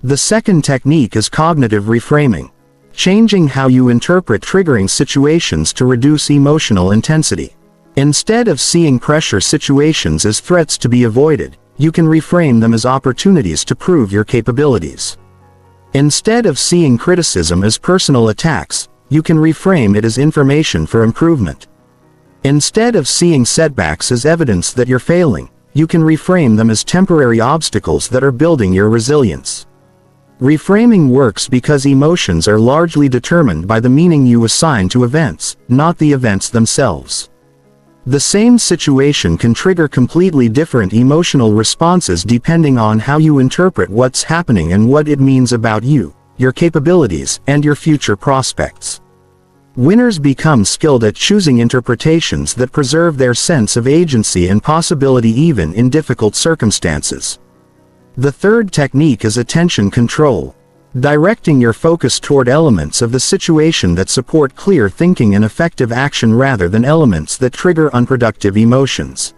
The second technique is cognitive reframing, changing how you interpret triggering situations to reduce emotional intensity. Instead of seeing pressure situations as threats to be avoided, you can reframe them as opportunities to prove your capabilities. Instead of seeing criticism as personal attacks, you can reframe it as information for improvement. Instead of seeing setbacks as evidence that you're failing, you can reframe them as temporary obstacles that are building your resilience. Reframing works because emotions are largely determined by the meaning you assign to events, not the events themselves. The same situation can trigger completely different emotional responses depending on how you interpret what's happening and what it means about you, your capabilities, and your future prospects. Winners become skilled at choosing interpretations that preserve their sense of agency and possibility even in difficult circumstances. The third technique is attention control, directing your focus toward elements of the situation that support clear thinking and effective action rather than elements that trigger unproductive emotions.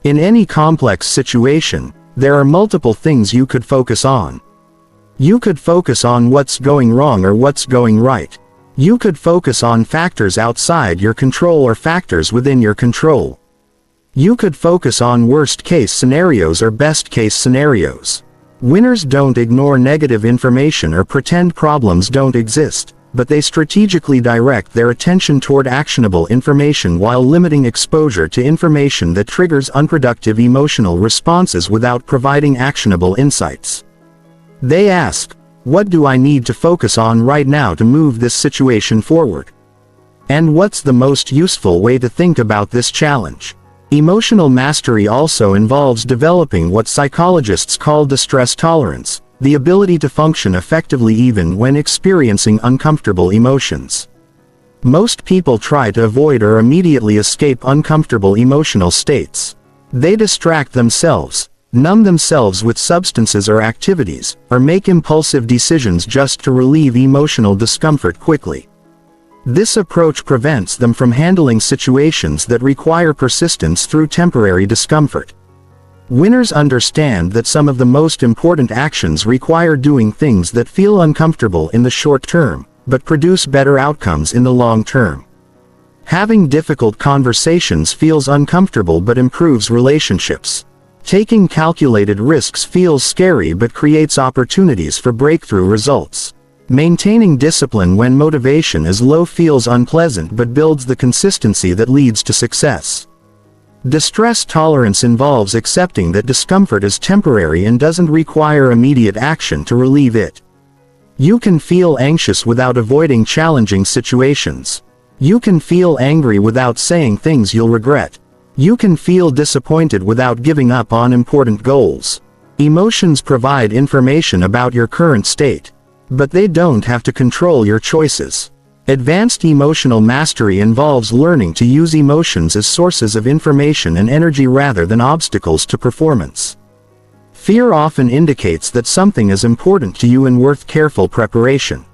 In any complex situation, there are multiple things you could focus on. You could focus on what's going wrong or what's going right. You could focus on factors outside your control or factors within your control. You could focus on worst-case scenarios or best-case scenarios. Winners don't ignore negative information or pretend problems don't exist, but they strategically direct their attention toward actionable information while limiting exposure to information that triggers unproductive emotional responses without providing actionable insights. They ask, "What do I need to focus on right now to move this situation forward? And what's the most useful way to think about this challenge?" Emotional mastery also involves developing what psychologists call distress tolerance, the ability to function effectively even when experiencing uncomfortable emotions. Most people try to avoid or immediately escape uncomfortable emotional states. They distract themselves, numb themselves with substances or activities, or make impulsive decisions just to relieve emotional discomfort quickly. This approach prevents them from handling situations that require persistence through temporary discomfort. Winners understand that some of the most important actions require doing things that feel uncomfortable in the short term, but produce better outcomes in the long term. Having difficult conversations feels uncomfortable but improves relationships. Taking calculated risks feels scary but creates opportunities for breakthrough results. Maintaining discipline when motivation is low feels unpleasant but builds the consistency that leads to success. Distress tolerance involves accepting that discomfort is temporary and doesn't require immediate action to relieve it. You can feel anxious without avoiding challenging situations. You can feel angry without saying things you'll regret. You can feel disappointed without giving up on important goals. Emotions provide information about your current state, but they don't have to control your choices. Advanced emotional mastery involves learning to use emotions as sources of information and energy rather than obstacles to performance. Fear often indicates that something is important to you and worth careful preparation.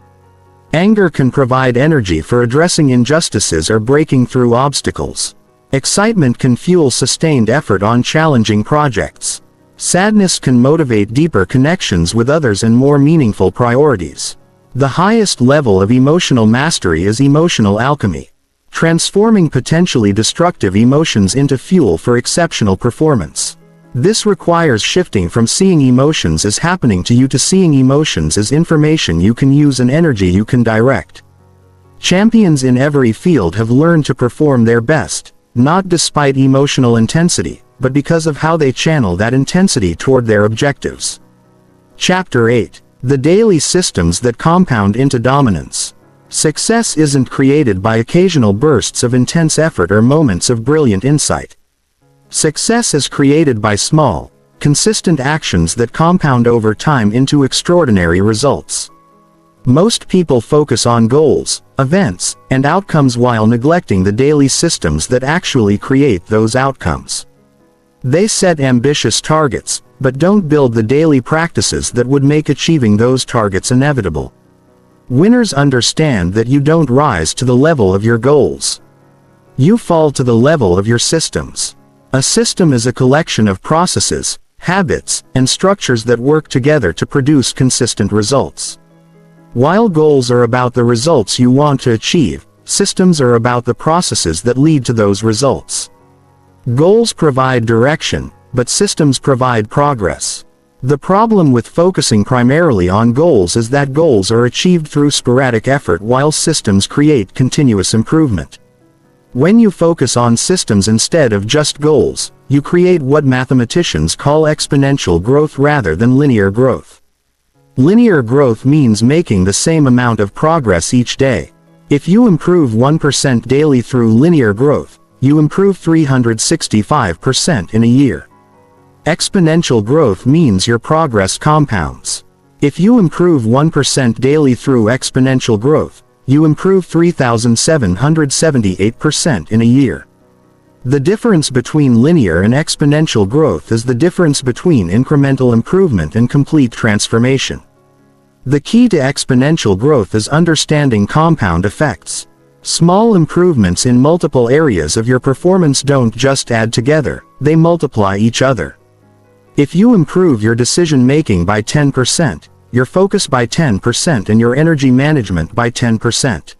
Anger can provide energy for addressing injustices or breaking through obstacles. Excitement can fuel sustained effort on challenging projects. Sadness can motivate deeper connections with others and more meaningful priorities. The highest level of emotional mastery is emotional alchemy, transforming potentially destructive emotions into fuel for exceptional performance. This requires shifting from seeing emotions as happening to you to seeing emotions as information you can use and energy you can direct. Champions in every field have learned to perform their best, not despite emotional intensity, but because of how they channel that intensity toward their objectives. Chapter 8. The daily systems that compound into dominance. Success isn't created by occasional bursts of intense effort or moments of brilliant insight. Success is created by small, consistent actions that compound over time into extraordinary results. Most people focus on goals, events, and outcomes while neglecting the daily systems that actually create those outcomes. They set ambitious targets, but don't build the daily practices that would make achieving those targets inevitable. Winners understand that you don't rise to the level of your goals. You fall to the level of your systems. A system is a collection of processes, habits, and structures that work together to produce consistent results. While goals are about the results you want to achieve, systems are about the processes that lead to those results. Goals provide direction, but systems provide progress. The problem with focusing primarily on goals is that goals are achieved through sporadic effort while systems create continuous improvement. When you focus on systems instead of just goals, you create what mathematicians call exponential growth rather than linear growth. Linear growth means making the same amount of progress each day. If you improve 1% daily through linear growth, you improve 365% in a year. Exponential growth means your progress compounds. If you improve 1% daily through exponential growth, you improve 3,778% in a year. The difference between linear and exponential growth is the difference between incremental improvement and complete transformation. The key to exponential growth is understanding compound effects. Small improvements in multiple areas of your performance don't just add together, they multiply each other. If you improve your decision-making by 10%, your focus by 10% and your energy management by 10%.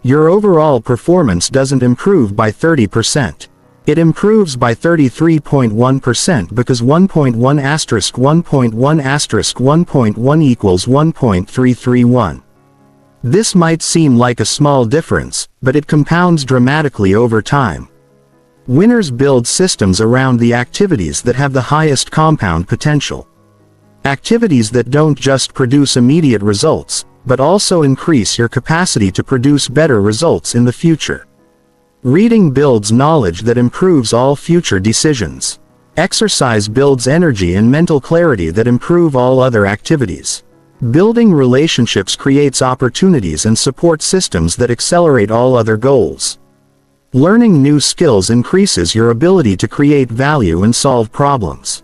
Your overall performance doesn't improve by 30%. It improves by 33.1% because 1.1 asterisk 1.1 asterisk 1.1 equals 1.331. This might seem like a small difference, but it compounds dramatically over time. Winners build systems around the activities that have the highest compound potential. Activities that don't just produce immediate results, but also increase your capacity to produce better results in the future. Reading builds knowledge that improves all future decisions. Exercise builds energy and mental clarity that improve all other activities. Building relationships creates opportunities and support systems that accelerate all other goals. Learning new skills increases your ability to create value and solve problems.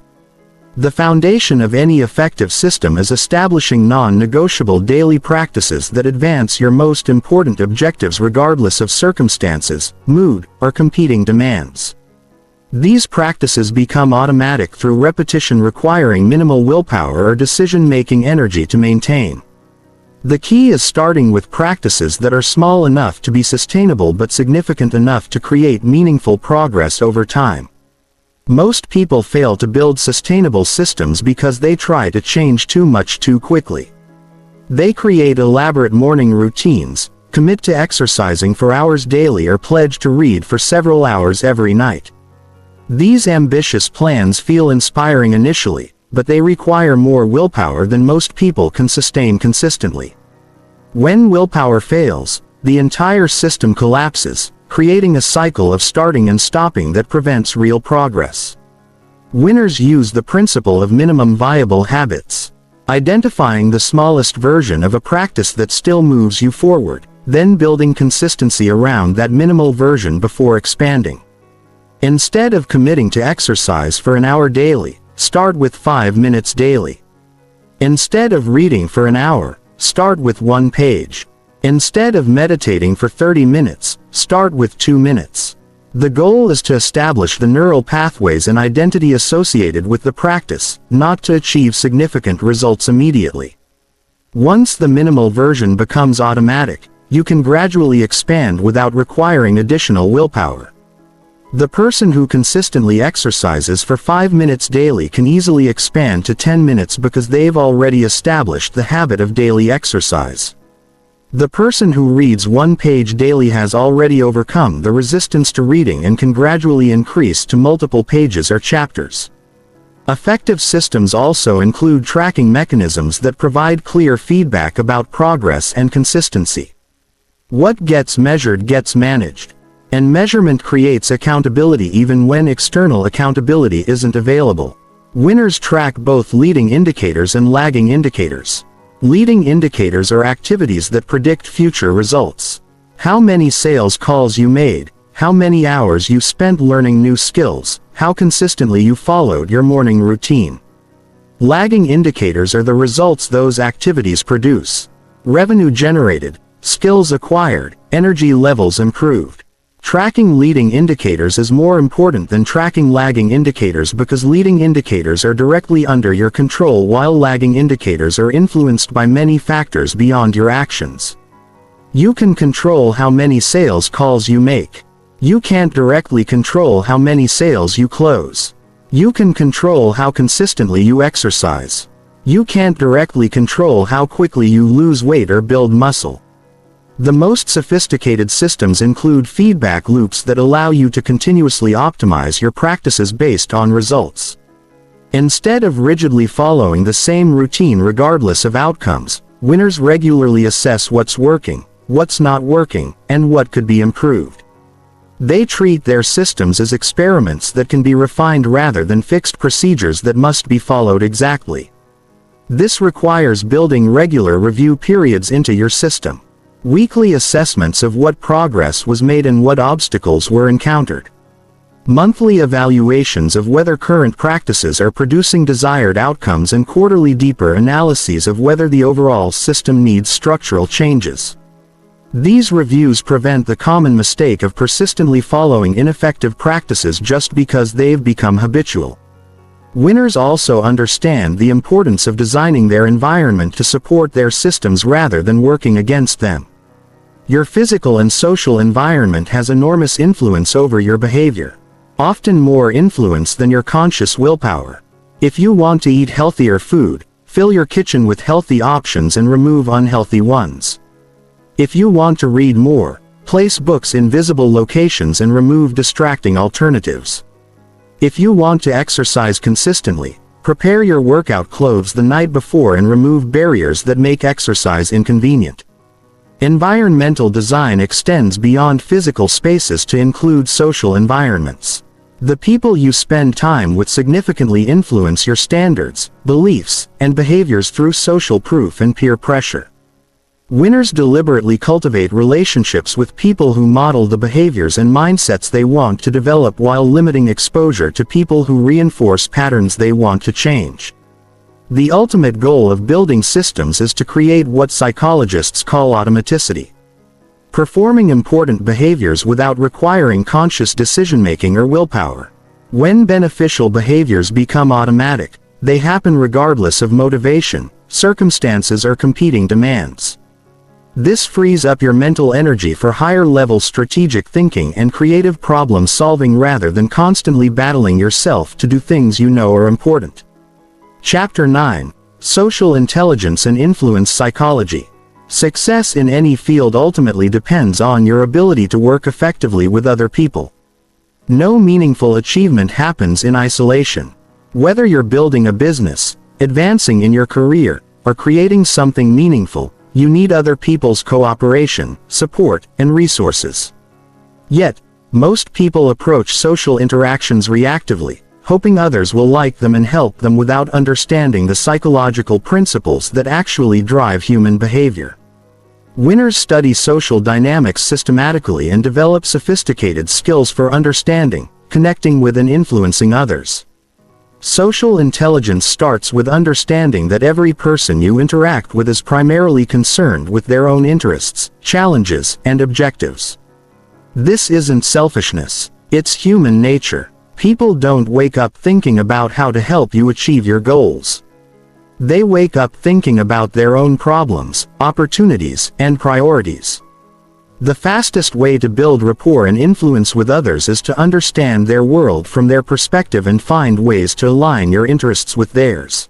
The foundation of any effective system is establishing non-negotiable daily practices that advance your most important objectives regardless of circumstances, mood, or competing demands. These practices become automatic through repetition requiring minimal willpower or decision-making energy to maintain. The key is starting with practices that are small enough to be sustainable but significant enough to create meaningful progress over time. Most people fail to build sustainable systems because they try to change too much too quickly. They create elaborate morning routines, commit to exercising for hours daily or pledge to read for several hours every night. These ambitious plans feel inspiring initially, but they require more willpower than most people can sustain consistently. When willpower fails, the entire system collapses, creating a cycle of starting and stopping that prevents real progress. Winners use the principle of minimum viable habits, identifying the smallest version of a practice that still moves you forward, then building consistency around that minimal version before expanding. Instead of committing to exercise for an hour daily, start with 5 minutes daily. Instead of reading for an hour, start with 1 page. Instead of meditating for 30 minutes, start with 2 minutes. The goal is to establish the neural pathways and identity associated with the practice, not to achieve significant results immediately. Once the minimal version becomes automatic, you can gradually expand without requiring additional willpower. The person who consistently exercises for 5 minutes daily can easily expand to 10 minutes because they've already established the habit of daily exercise. The person who reads 1 page daily has already overcome the resistance to reading and can gradually increase to multiple pages or chapters. Effective systems also include tracking mechanisms that provide clear feedback about progress and consistency. What gets measured gets managed. And measurement creates accountability even when external accountability isn't available. Winners track both leading indicators and lagging indicators. Leading indicators are activities that predict future results. How many sales calls you made, how many hours you spent learning new skills, how consistently you followed your morning routine. Lagging indicators are the results those activities produce. Revenue generated, skills acquired, energy levels improved. Tracking leading indicators is more important than tracking lagging indicators because leading indicators are directly under your control while lagging indicators are influenced by many factors beyond your actions. You can control how many sales calls you make. You can't directly control how many sales you close. You can control how consistently you exercise. You can't directly control how quickly you lose weight or build muscle. The most sophisticated systems include feedback loops that allow you to continuously optimize your practices based on results. Instead of rigidly following the same routine regardless of outcomes, winners regularly assess what's working, what's not working, and what could be improved. They treat their systems as experiments that can be refined rather than fixed procedures that must be followed exactly. This requires building regular review periods into your system. Weekly assessments of what progress was made and what obstacles were encountered. Monthly evaluations of whether current practices are producing desired outcomes and quarterly deeper analyses of whether the overall system needs structural changes. These reviews prevent the common mistake of persistently following ineffective practices just because they've become habitual. Winners also understand the importance of designing their environment to support their systems rather than working against them. Your physical and social environment has enormous influence over your behavior, often more influence than your conscious willpower. If you want to eat healthier food, fill your kitchen with healthy options and remove unhealthy ones. If you want to read more, place books in visible locations and remove distracting alternatives. If you want to exercise consistently, prepare your workout clothes the night before and remove barriers that make exercise inconvenient. Environmental design extends beyond physical spaces to include social environments. The people you spend time with significantly influence your standards, beliefs, and behaviors through social proof and peer pressure. Winners deliberately cultivate relationships with people who model the behaviors and mindsets they want to develop while limiting exposure to people who reinforce patterns they want to change. The ultimate goal of building systems is to create what psychologists call automaticity. Performing important behaviors without requiring conscious decision-making or willpower. When beneficial behaviors become automatic, they happen regardless of motivation, circumstances, or competing demands. This frees up your mental energy for higher-level strategic thinking and creative problem-solving rather than constantly battling yourself to do things you know are important. Chapter 9. Social Intelligence and Influence Psychology. Success in any field ultimately depends on your ability to work effectively with other people. No meaningful achievement happens in isolation. Whether you're building a business, advancing in your career, or creating something meaningful, you need other people's cooperation, support, and resources. Yet, most people approach social interactions reactively, hoping others will like them and help them without understanding the psychological principles that actually drive human behavior. Winners study social dynamics systematically and develop sophisticated skills for understanding, connecting with and influencing others. Social intelligence starts with understanding that every person you interact with is primarily concerned with their own interests, challenges, and objectives. This isn't selfishness, it's human nature. People don't wake up thinking about how to help you achieve your goals. They wake up thinking about their own problems, opportunities, and priorities. The fastest way to build rapport and influence with others is to understand their world from their perspective and find ways to align your interests with theirs.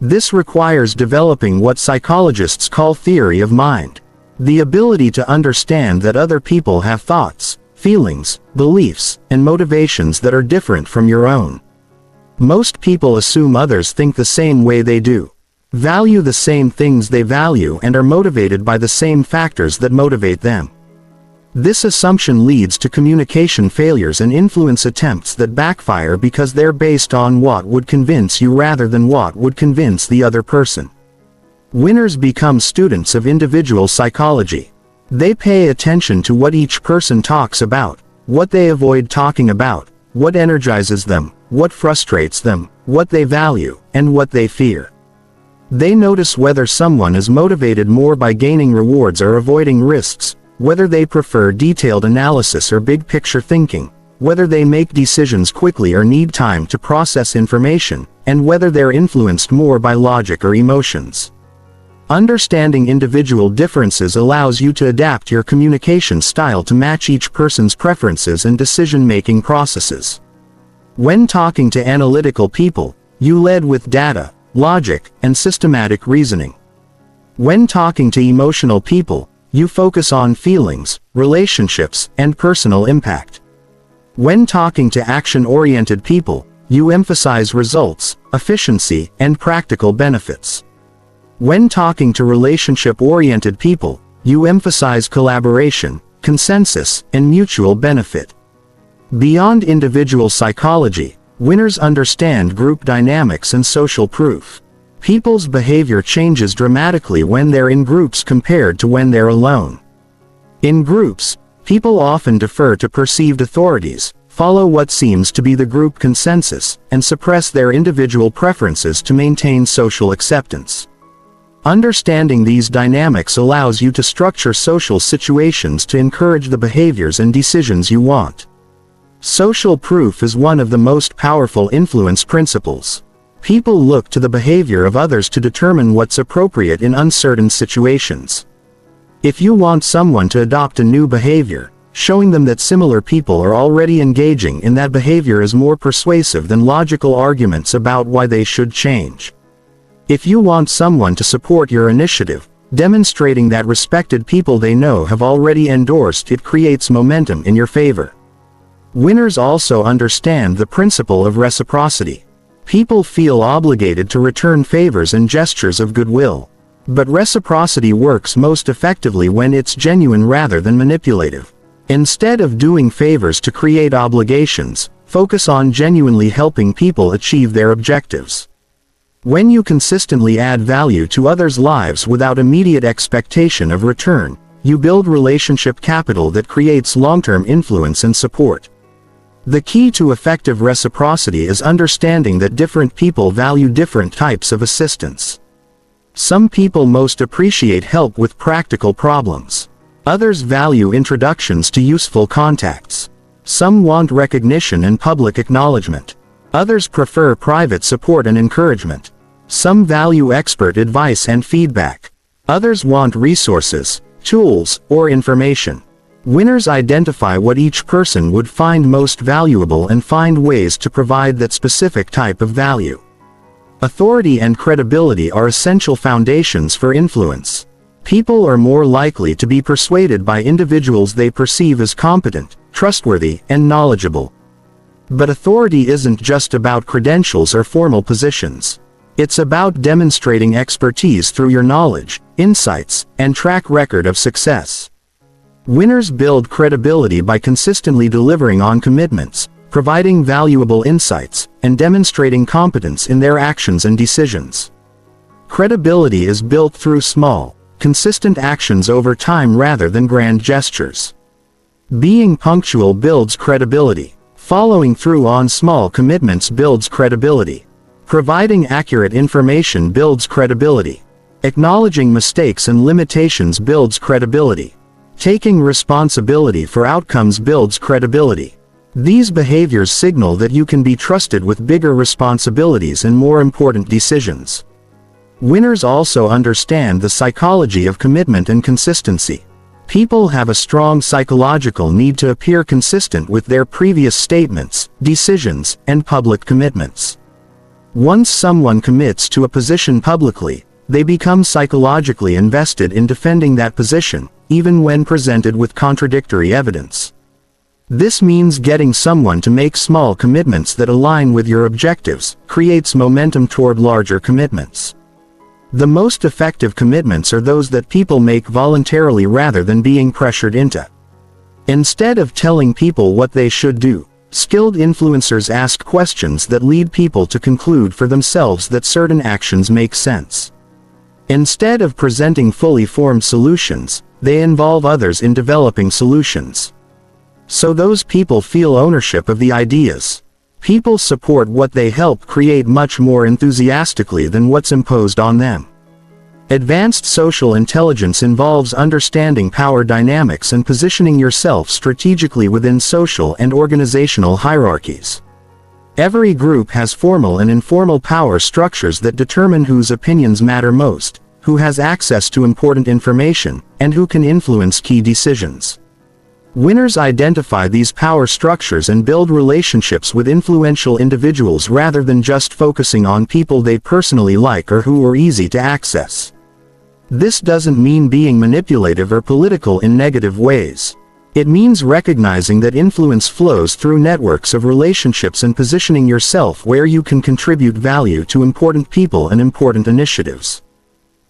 This requires developing what psychologists call theory of mind, the ability to understand that other people have thoughts, feelings, beliefs, and motivations that are different from your own. Most people assume others think the same way they do, value the same things they value, and are motivated by the same factors that motivate them. This assumption leads to communication failures and influence attempts that backfire because they're based on what would convince you rather than what would convince the other person. Winners become students of individual psychology. They pay attention to what each person talks about, what they avoid talking about, what energizes them, what frustrates them, what they value, and what they fear. They notice whether someone is motivated more by gaining rewards or avoiding risks, whether they prefer detailed analysis or big-picture thinking, whether they make decisions quickly or need time to process information, and whether they're influenced more by logic or emotions. Understanding individual differences allows you to adapt your communication style to match each person's preferences and decision-making processes. When talking to analytical people, you lead with data, logic, and systematic reasoning. When talking to emotional people, you focus on feelings, relationships, and personal impact. When talking to action-oriented people, you emphasize results, efficiency, and practical benefits. When talking to relationship-oriented people, you emphasize collaboration, consensus, and mutual benefit. Beyond individual psychology, winners understand group dynamics and social proof. People's behavior changes dramatically when they're in groups compared to when they're alone. In groups, people often defer to perceived authorities, follow what seems to be the group consensus, and suppress their individual preferences to maintain social acceptance. Understanding these dynamics allows you to structure social situations to encourage the behaviors and decisions you want. Social proof is one of the most powerful influence principles. People look to the behavior of others to determine what's appropriate in uncertain situations. If you want someone to adopt a new behavior, showing them that similar people are already engaging in that behavior is more persuasive than logical arguments about why they should change. If you want someone to support your initiative, demonstrating that respected people they know have already endorsed it creates momentum in your favor. Winners also understand the principle of reciprocity. People feel obligated to return favors and gestures of goodwill. But reciprocity works most effectively when it's genuine rather than manipulative. Instead of doing favors to create obligations, focus on genuinely helping people achieve their objectives. When you consistently add value to others' lives without immediate expectation of return, you build relationship capital that creates long-term influence and support. The key to effective reciprocity is understanding that different people value different types of assistance. Some people most appreciate help with practical problems. Others value introductions to useful contacts. Some want recognition and public acknowledgement. Others prefer private support and encouragement. Some value expert advice and feedback. Others want resources, tools, or information. Winners identify what each person would find most valuable and find ways to provide that specific type of value. Authority and credibility are essential foundations for influence. People are more likely to be persuaded by individuals they perceive as competent, trustworthy, and knowledgeable. But authority isn't just about credentials or formal positions. It's about demonstrating expertise through your knowledge, insights, and track record of success. Winners build credibility by consistently delivering on commitments, providing valuable insights, and demonstrating competence in their actions and decisions. Credibility is built through small, consistent actions over time rather than grand gestures. Being punctual builds credibility. Following through on small commitments builds credibility. Providing accurate information builds credibility. Acknowledging mistakes and limitations builds credibility. Taking responsibility for outcomes builds credibility. These behaviors signal that you can be trusted with bigger responsibilities and more important decisions. Winners also understand the psychology of commitment and consistency. People have a strong psychological need to appear consistent with their previous statements, decisions, and public commitments. Once someone commits to a position publicly, they become psychologically invested in defending that position, even when presented with contradictory evidence. This means getting someone to make small commitments that align with your objectives creates momentum toward larger commitments. The most effective commitments are those that people make voluntarily rather than being pressured into. Instead of telling people what they should do, skilled influencers ask questions that lead people to conclude for themselves that certain actions make sense. Instead of presenting fully formed solutions, they involve others in developing solutions. So those people feel ownership of the ideas. People support what they help create much more enthusiastically than what's imposed on them. Advanced social intelligence involves understanding power dynamics and positioning yourself strategically within social and organizational hierarchies. Every group has formal and informal power structures that determine whose opinions matter most, who has access to important information, and who can influence key decisions. Winners identify these power structures and build relationships with influential individuals rather than just focusing on people they personally like or who are easy to access. This doesn't mean being manipulative or political in negative ways. It means recognizing that influence flows through networks of relationships and positioning yourself where you can contribute value to important people and important initiatives.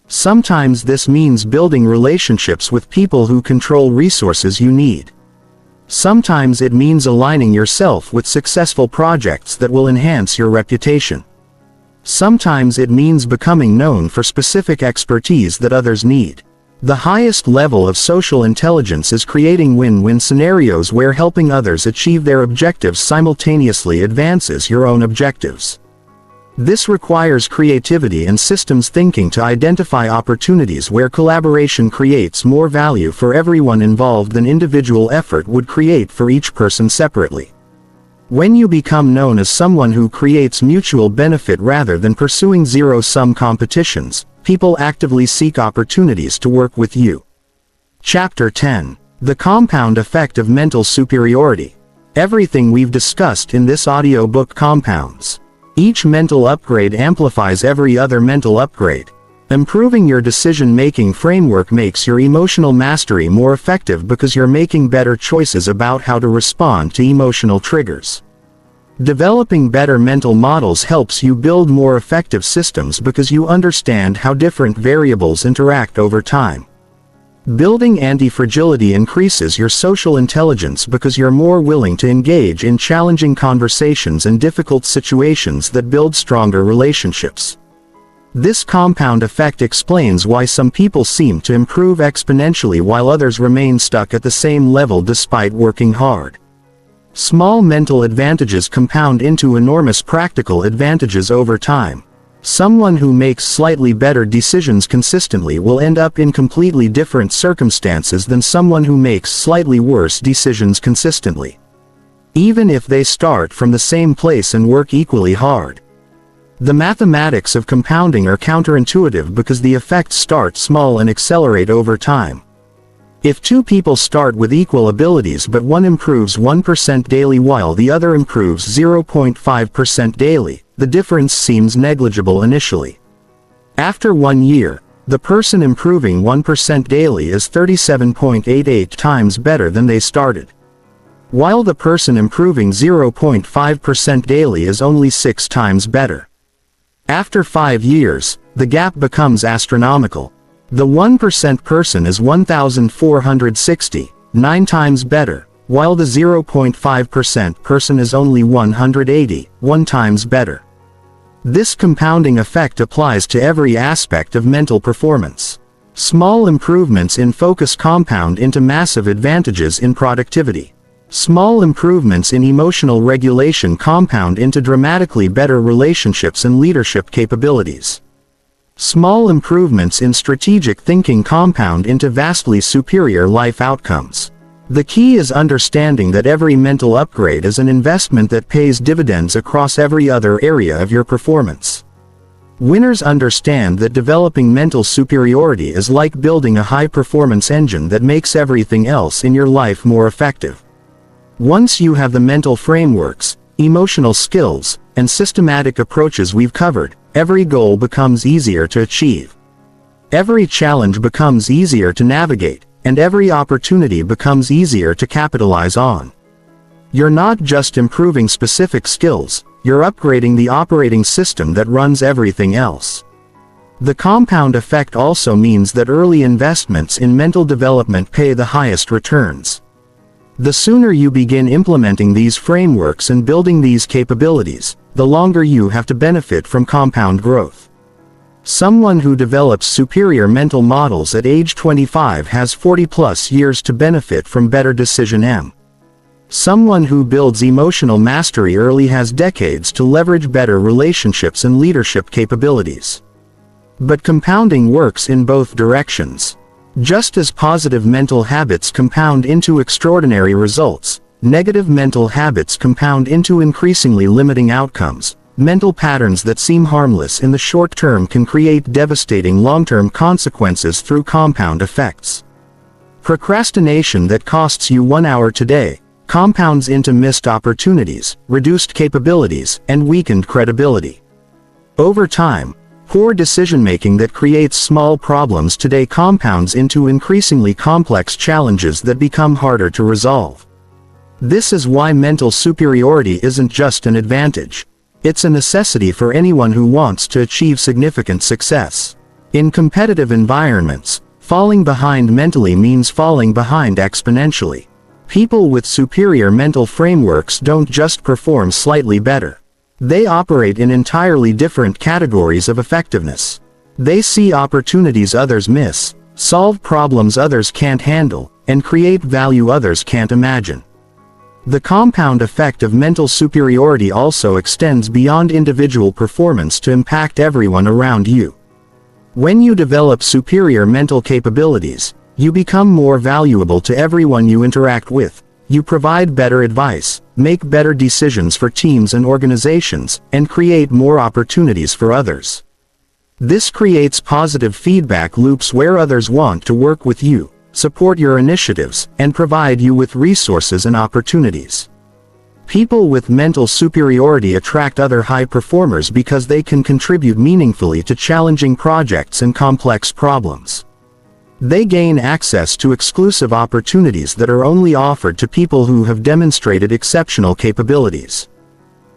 Sometimes this means building relationships with people who control resources you need. Sometimes it means aligning yourself with successful projects that will enhance your reputation. Sometimes it means becoming known for specific expertise that others need. The highest level of social intelligence is creating win-win scenarios where helping others achieve their objectives simultaneously advances your own objectives. This requires creativity and systems thinking to identify opportunities where collaboration creates more value for everyone involved than individual effort would create for each person separately. When you become known as someone who creates mutual benefit rather than pursuing zero-sum competitions, people actively seek opportunities to work with you. Chapter 10. The Compound Effect of Mental Superiority. Everything we've discussed in this audiobook compounds. Each mental upgrade amplifies every other mental upgrade. Improving your decision-making framework makes your emotional mastery more effective because you're making better choices about how to respond to emotional triggers. Developing better mental models helps you build more effective systems because you understand how different variables interact over time. Building anti-fragility increases your social intelligence because you're more willing to engage in challenging conversations and difficult situations that build stronger relationships. This compound effect explains why some people seem to improve exponentially while others remain stuck at the same level despite working hard. Small mental advantages compound into enormous practical advantages over time. Someone who makes slightly better decisions consistently will end up in completely different circumstances than someone who makes slightly worse decisions consistently, even if they start from the same place and work equally hard. The mathematics of compounding are counterintuitive because the effects start small and accelerate over time. If two people start with equal abilities but one improves 1% daily while the other improves 0.5% daily, the difference seems negligible initially. After 1 year, the person improving 1% daily is 37.88 times better than they started, while the person improving 0.5% daily is only 6 times better. After 5 years, the gap becomes astronomical. The 1% person is 1,460, 9 times better, while the 0.5% person is only 1 times better. This compounding effect applies to every aspect of mental performance. Small improvements in focus compound into massive advantages in productivity. Small improvements in emotional regulation compound into dramatically better relationships and leadership capabilities. Small improvements in strategic thinking compound into vastly superior life outcomes. The key is understanding that every mental upgrade is an investment that pays dividends across every other area of your performance. Winners understand that developing mental superiority is like building a high-performance engine that makes everything else in your life more effective. Once you have the mental frameworks, emotional skills, and systematic approaches we've covered, every goal becomes easier to achieve. Every challenge becomes easier to navigate, and every opportunity becomes easier to capitalize on. You're not just improving specific skills, you're upgrading the operating system that runs everything else. The compound effect also means that early investments in mental development pay the highest returns. The sooner you begin implementing these frameworks and building these capabilities, the longer you have to benefit from compound growth. Someone who develops superior mental models at age 25 has 40+ years to benefit from better decision. Someone who builds emotional mastery early has decades to leverage better relationships and leadership capabilities. But compounding works in both directions. Just as positive mental habits compound into extraordinary results, negative mental habits compound into increasingly limiting outcomes. Mental patterns that seem harmless in the short term can create devastating long-term consequences through compound effects. Procrastination that costs you 1 hour today compounds into missed opportunities, reduced capabilities, and weakened credibility. Over time, poor decision-making that creates small problems today compounds into increasingly complex challenges that become harder to resolve. This is why mental superiority isn't just an advantage. It's a necessity for anyone who wants to achieve significant success. In competitive environments, falling behind mentally means falling behind exponentially. People with superior mental frameworks don't just perform slightly better. They operate in entirely different categories of effectiveness. They see opportunities others miss, solve problems others can't handle, and create value others can't imagine. The compound effect of mental superiority also extends beyond individual performance to impact everyone around you. When you develop superior mental capabilities, you become more valuable to everyone you interact with. You provide better advice, make better decisions for teams and organizations, and create more opportunities for others. This creates positive feedback loops where others want to work with you, support your initiatives, and provide you with resources and opportunities. People with mental superiority attract other high performers because they can contribute meaningfully to challenging projects and complex problems. They gain access to exclusive opportunities that are only offered to people who have demonstrated exceptional capabilities.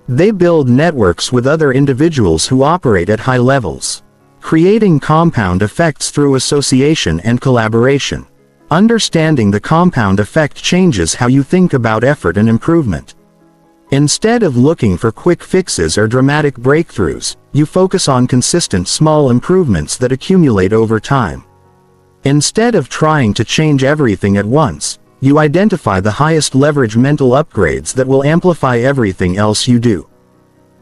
They build networks with other individuals who operate at high levels, creating compound effects through association and collaboration. Understanding the compound effect changes how you think about effort and improvement. Instead of looking for quick fixes or dramatic breakthroughs, you focus on consistent small improvements that accumulate over time. Instead of trying to change everything at once, you identify the highest leverage mental upgrades that will amplify everything else you do.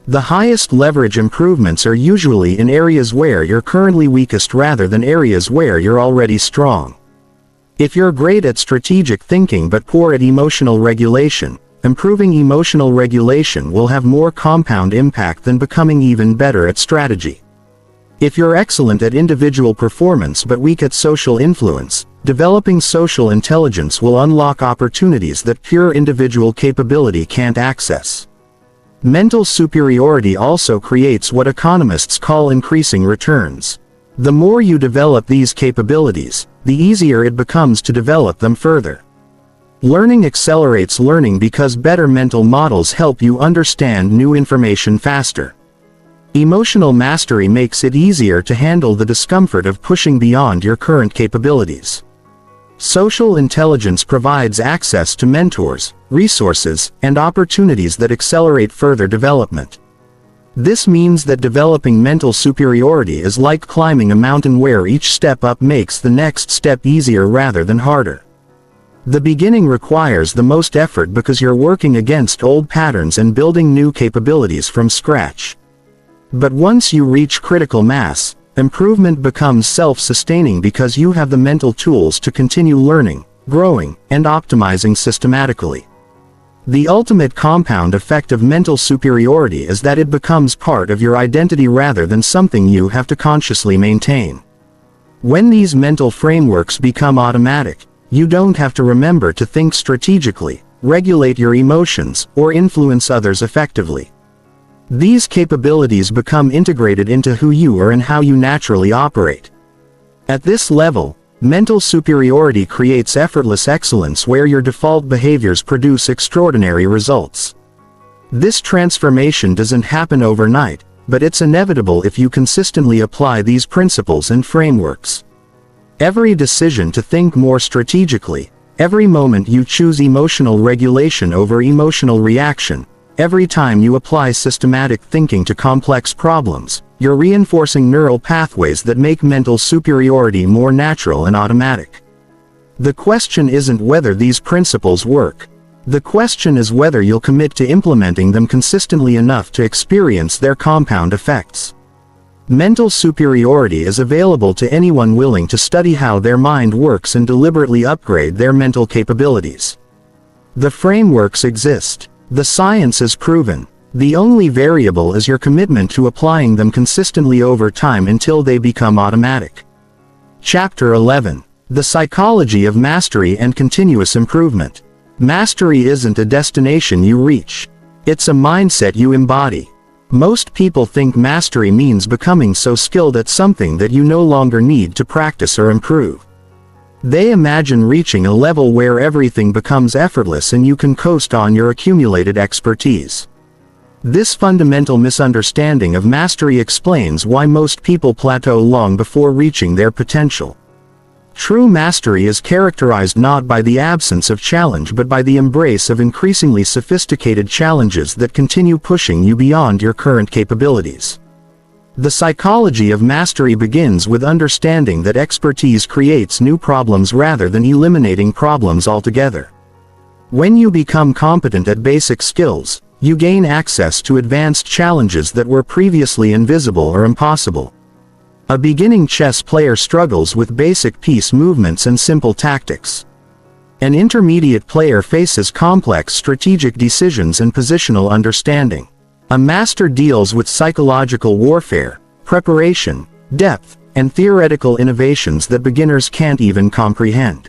The highest leverage improvements are usually in areas where you're currently weakest rather than areas where you're already strong. If you're great at strategic thinking but poor at emotional regulation, improving emotional regulation will have more compound impact than becoming even better at strategy. If you're excellent at individual performance but weak at social influence, developing social intelligence will unlock opportunities that pure individual capability can't access. Mental superiority also creates what economists call increasing returns. The more you develop these capabilities, the easier it becomes to develop them further. Learning accelerates learning because better mental models help you understand new information faster. Emotional mastery makes it easier to handle the discomfort of pushing beyond your current capabilities. Social intelligence provides access to mentors, resources, and opportunities that accelerate further development. This means that developing mental superiority is like climbing a mountain where each step up makes the next step easier rather than harder. The beginning requires the most effort because you're working against old patterns and building new capabilities from scratch. But once you reach critical mass, improvement becomes self-sustaining because you have the mental tools to continue learning, growing, and optimizing systematically. The ultimate compound effect of mental superiority is that it becomes part of your identity rather than something you have to consciously maintain. When these mental frameworks become automatic, you don't have to remember to think strategically, regulate your emotions, or influence others effectively. These capabilities become integrated into who you are and how you naturally operate. At this level, mental superiority creates effortless excellence where your default behaviors produce extraordinary results. This transformation doesn't happen overnight, but it's inevitable if you consistently apply these principles and frameworks. Every decision to think more strategically, every moment you choose emotional regulation over emotional reaction, every time you apply systematic thinking to complex problems, you're reinforcing neural pathways that make mental superiority more natural and automatic. The question isn't whether these principles work. The question is whether you'll commit to implementing them consistently enough to experience their compound effects. Mental superiority is available to anyone willing to study how their mind works and deliberately upgrade their mental capabilities. The frameworks exist. The science is proven. The only variable is your commitment to applying them consistently over time until they become automatic. Chapter 11. The Psychology of Mastery and Continuous Improvement. Mastery isn't a destination you reach. It's a mindset you embody. Most people think mastery means becoming so skilled at something that you no longer need to practice or improve. They imagine reaching a level where everything becomes effortless and you can coast on your accumulated expertise. This fundamental misunderstanding of mastery explains why most people plateau long before reaching their potential. True mastery is characterized not by the absence of challenge but by the embrace of increasingly sophisticated challenges that continue pushing you beyond your current capabilities. The psychology of mastery begins with understanding that expertise creates new problems rather than eliminating problems altogether. When you become competent at basic skills, you gain access to advanced challenges that were previously invisible or impossible. A beginning chess player struggles with basic piece movements and simple tactics. An intermediate player faces complex strategic decisions and positional understanding. A master deals with psychological warfare, preparation, depth, and theoretical innovations that beginners can't even comprehend.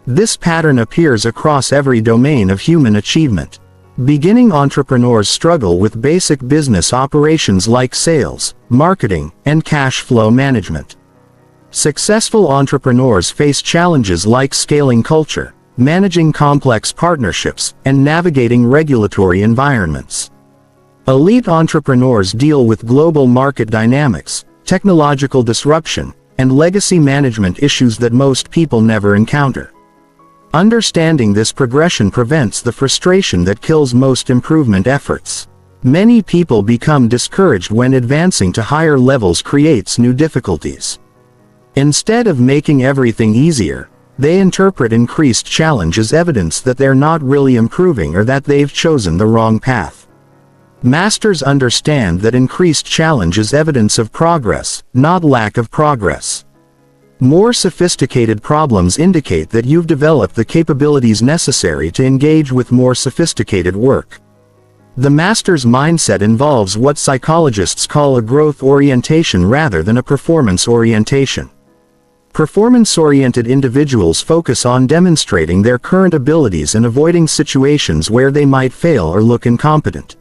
This pattern appears across every domain of human achievement. Beginning entrepreneurs struggle with basic business operations like sales, marketing, and cash flow management. Successful entrepreneurs face challenges like scaling culture, managing complex partnerships, and navigating regulatory environments. Elite entrepreneurs deal with global market dynamics, technological disruption, and legacy management issues that most people never encounter. Understanding this progression prevents the frustration that kills most improvement efforts. Many people become discouraged when advancing to higher levels creates new difficulties. Instead of making everything easier, they interpret increased challenge as evidence that they're not really improving or that they've chosen the wrong path. Masters understand that increased challenge is evidence of progress, not lack of progress. More sophisticated problems indicate that you've developed the capabilities necessary to engage with more sophisticated work. The master's mindset involves what psychologists call a growth orientation rather than a performance orientation. Performance-oriented individuals focus on demonstrating their current abilities and avoiding situations where they might fail or look incompetent.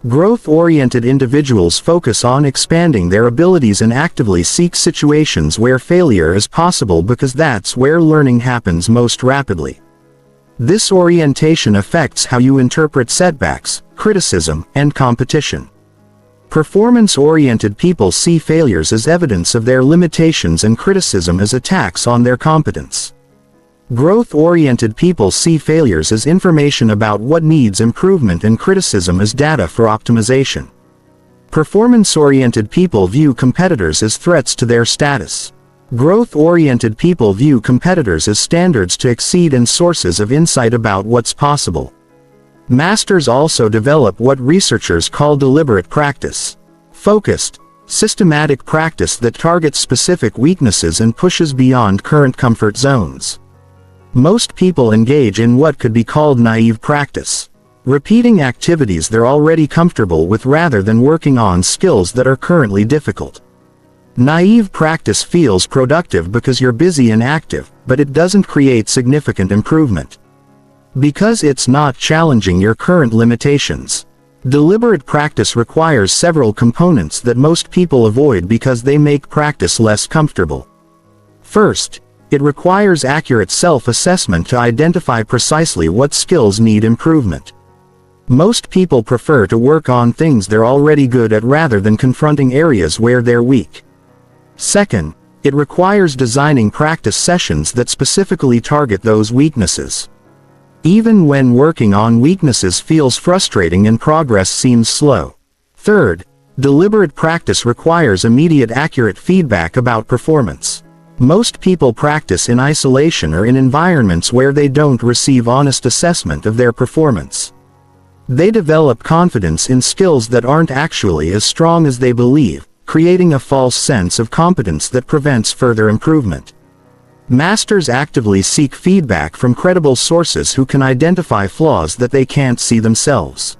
Growth-oriented individuals focus on expanding their abilities and actively seek situations where failure is possible because that's where learning happens most rapidly. This orientation affects how you interpret setbacks, criticism, and competition. Performance-oriented people see failures as evidence of their limitations and criticism as attacks on their competence. Growth-oriented people see failures as information about what needs improvement and criticism as data for optimization. Performance-oriented people view competitors as threats to their status. Growth-oriented people view competitors as standards to exceed and sources of insight about what's possible. Masters also develop what researchers call deliberate practice. Focused, systematic practice that targets specific weaknesses and pushes beyond current comfort zones. Most people engage in what could be called naive practice, repeating activities they're already comfortable with rather than working on skills that are currently difficult. Naive practice feels productive because you're busy and active, but it doesn't create significant improvement. Because it's not challenging your current limitations. Deliberate practice requires several components that most people avoid because they make practice less comfortable. First, it requires accurate self-assessment to identify precisely what skills need improvement. Most people prefer to work on things they're already good at rather than confronting areas where they're weak. Second, it requires designing practice sessions that specifically target those weaknesses. Even when working on weaknesses feels frustrating and progress seems slow. Third, deliberate practice requires immediate accurate feedback about performance. Most people practice in isolation or in environments where they don't receive honest assessment of their performance. They develop confidence in skills that aren't actually as strong as they believe, creating a false sense of competence that prevents further improvement. Masters actively seek feedback from credible sources who can identify flaws that they can't see themselves.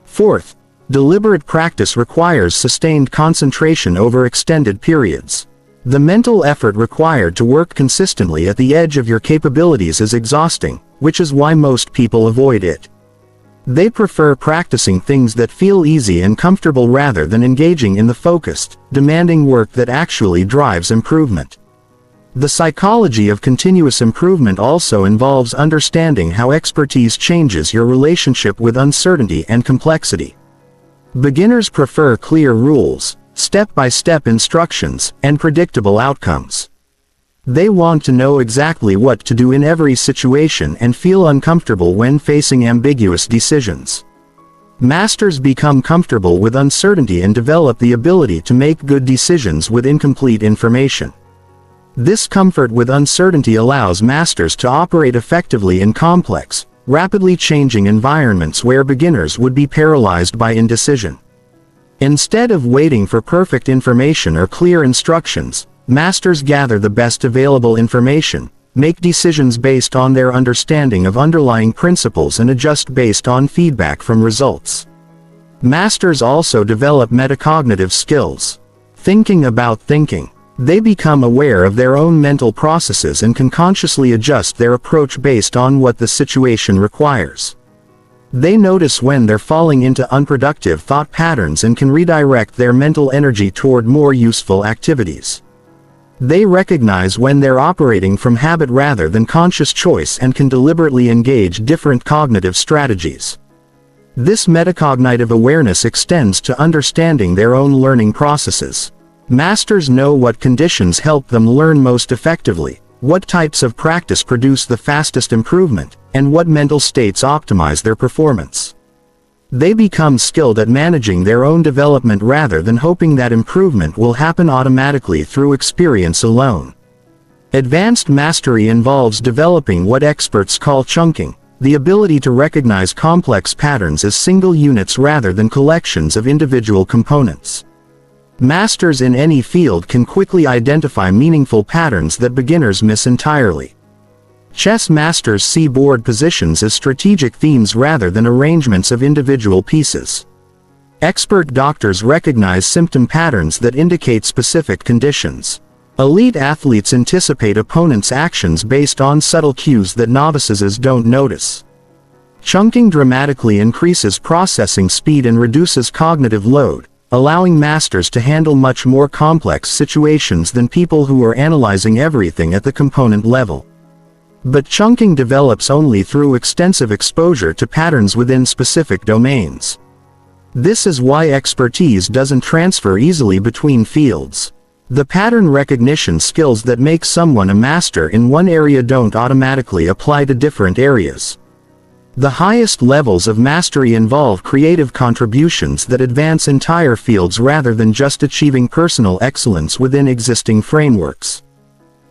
Fourth, deliberate practice requires sustained concentration over extended periods. The mental effort required to work consistently at the edge of your capabilities is exhausting, which is why most people avoid it. They prefer practicing things that feel easy and comfortable rather than engaging in the focused, demanding work that actually drives improvement. The psychology of continuous improvement also involves understanding how expertise changes your relationship with uncertainty and complexity. Beginners prefer clear rules, step-by-step instructions, and predictable outcomes. They want to know exactly what to do in every situation and feel uncomfortable when facing ambiguous decisions. Masters become comfortable with uncertainty and develop the ability to make good decisions with incomplete information. This comfort with uncertainty allows masters to operate effectively in complex, rapidly changing environments where beginners would be paralyzed by indecision. Instead of waiting for perfect information or clear instructions, masters gather the best available information, make decisions based on their understanding of underlying principles and adjust based on feedback from results. Masters also develop metacognitive skills. Thinking about thinking. They become aware of their own mental processes and can consciously adjust their approach based on what the situation requires. They notice when they're falling into unproductive thought patterns and can redirect their mental energy toward more useful activities. They recognize when they're operating from habit rather than conscious choice and can deliberately engage different cognitive strategies. This metacognitive awareness extends to understanding their own learning processes. Masters know what conditions help them learn most effectively, what types of practice produce the fastest improvement, and what mental states optimize their performance. They become skilled at managing their own development rather than hoping that improvement will happen automatically through experience alone. Advanced mastery involves developing what experts call chunking, the ability to recognize complex patterns as single units rather than collections of individual components. Masters in any field can quickly identify meaningful patterns that beginners miss entirely. Chess masters see board positions as strategic themes rather than arrangements of individual pieces. Expert doctors recognize symptom patterns that indicate specific conditions. Elite athletes anticipate opponents' actions based on subtle cues that novices don't notice. Chunking dramatically increases processing speed and reduces cognitive load, allowing masters to handle much more complex situations than people who are analyzing everything at the component level. But chunking develops only through extensive exposure to patterns within specific domains. This is why expertise doesn't transfer easily between fields. The pattern recognition skills that make someone a master in one area don't automatically apply to different areas. The highest levels of mastery involve creative contributions that advance entire fields rather than just achieving personal excellence within existing frameworks.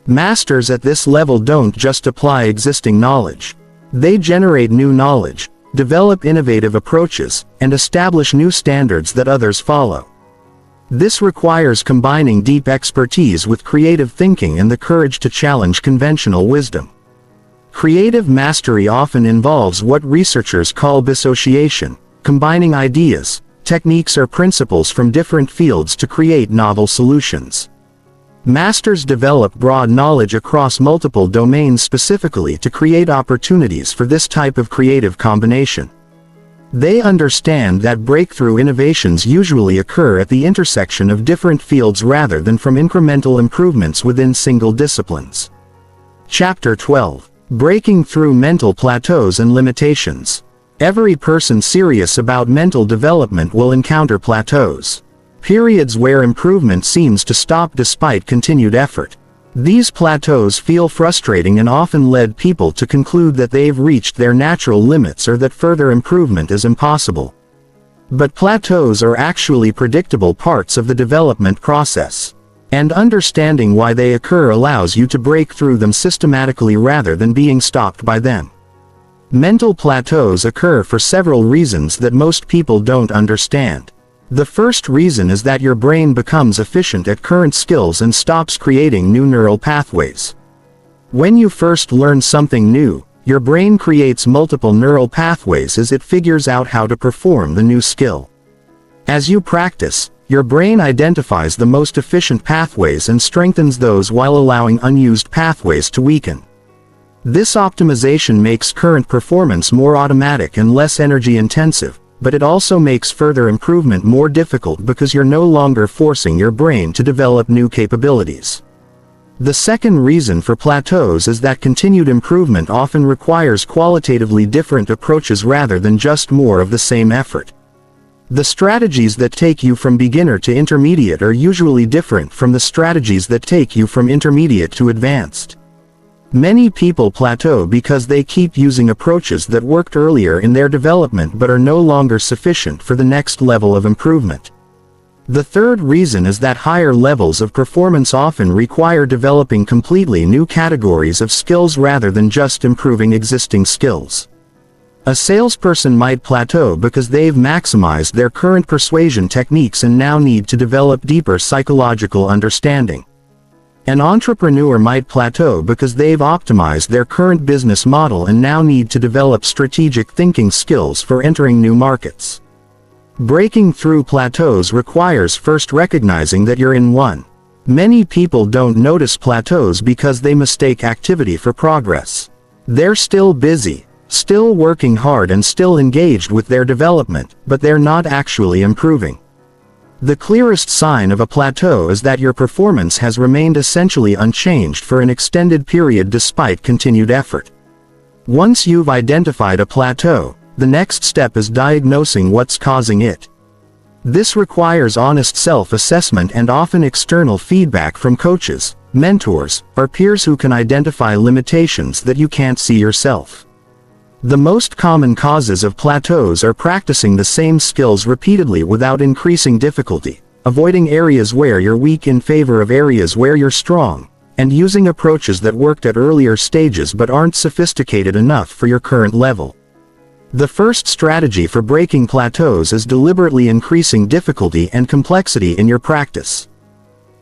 Masters at this level don't just apply existing knowledge. They generate new knowledge, develop innovative approaches, and establish new standards that others follow. This requires combining deep expertise with creative thinking and the courage to challenge conventional wisdom. Creative mastery often involves what researchers call dissociation, combining ideas, techniques or principles from different fields to create novel solutions. Masters develop broad knowledge across multiple domains specifically to create opportunities for this type of creative combination. They understand that breakthrough innovations usually occur at the intersection of different fields rather than from incremental improvements within single disciplines. Chapter 12. Breaking through mental plateaus and limitations. Every person serious about mental development will encounter plateaus. Periods where improvement seems to stop despite continued effort. These plateaus feel frustrating and often lead people to conclude that they've reached their natural limits or that further improvement is impossible. But plateaus are actually predictable parts of the development process. And understanding why they occur allows you to break through them systematically rather than being stopped by them. Mental plateaus occur for several reasons that most people don't understand. The first reason is that your brain becomes efficient at current skills and stops creating new neural pathways. When you first learn something new, your brain creates multiple neural pathways as it figures out how to perform the new skill. As you practice, your brain identifies the most efficient pathways and strengthens those while allowing unused pathways to weaken. This optimization makes current performance more automatic and less energy intensive, but it also makes further improvement more difficult because you're no longer forcing your brain to develop new capabilities. The second reason for plateaus is that continued improvement often requires qualitatively different approaches rather than just more of the same effort. The strategies that take you from beginner to intermediate are usually different from the strategies that take you from intermediate to advanced. Many people plateau because they keep using approaches that worked earlier in their development but are no longer sufficient for the next level of improvement. The third reason is that higher levels of performance often require developing completely new categories of skills rather than just improving existing skills. A salesperson might plateau because they've maximized their current persuasion techniques and now need to develop deeper psychological understanding. An entrepreneur might plateau because they've optimized their current business model and now need to develop strategic thinking skills for entering new markets. Breaking through plateaus requires first recognizing that you're in one. Many people don't notice plateaus because they mistake activity for progress. They're still busy, still working hard and still engaged with their development, but they're not actually improving. The clearest sign of a plateau is that your performance has remained essentially unchanged for an extended period despite continued effort. Once you've identified a plateau, the next step is diagnosing what's causing it. This requires honest self-assessment and often external feedback from coaches, mentors, or peers who can identify limitations that you can't see yourself. The most common causes of plateaus are practicing the same skills repeatedly without increasing difficulty, avoiding areas where you're weak in favor of areas where you're strong, and using approaches that worked at earlier stages but aren't sophisticated enough for your current level. The first strategy for breaking plateaus is deliberately increasing difficulty and complexity in your practice.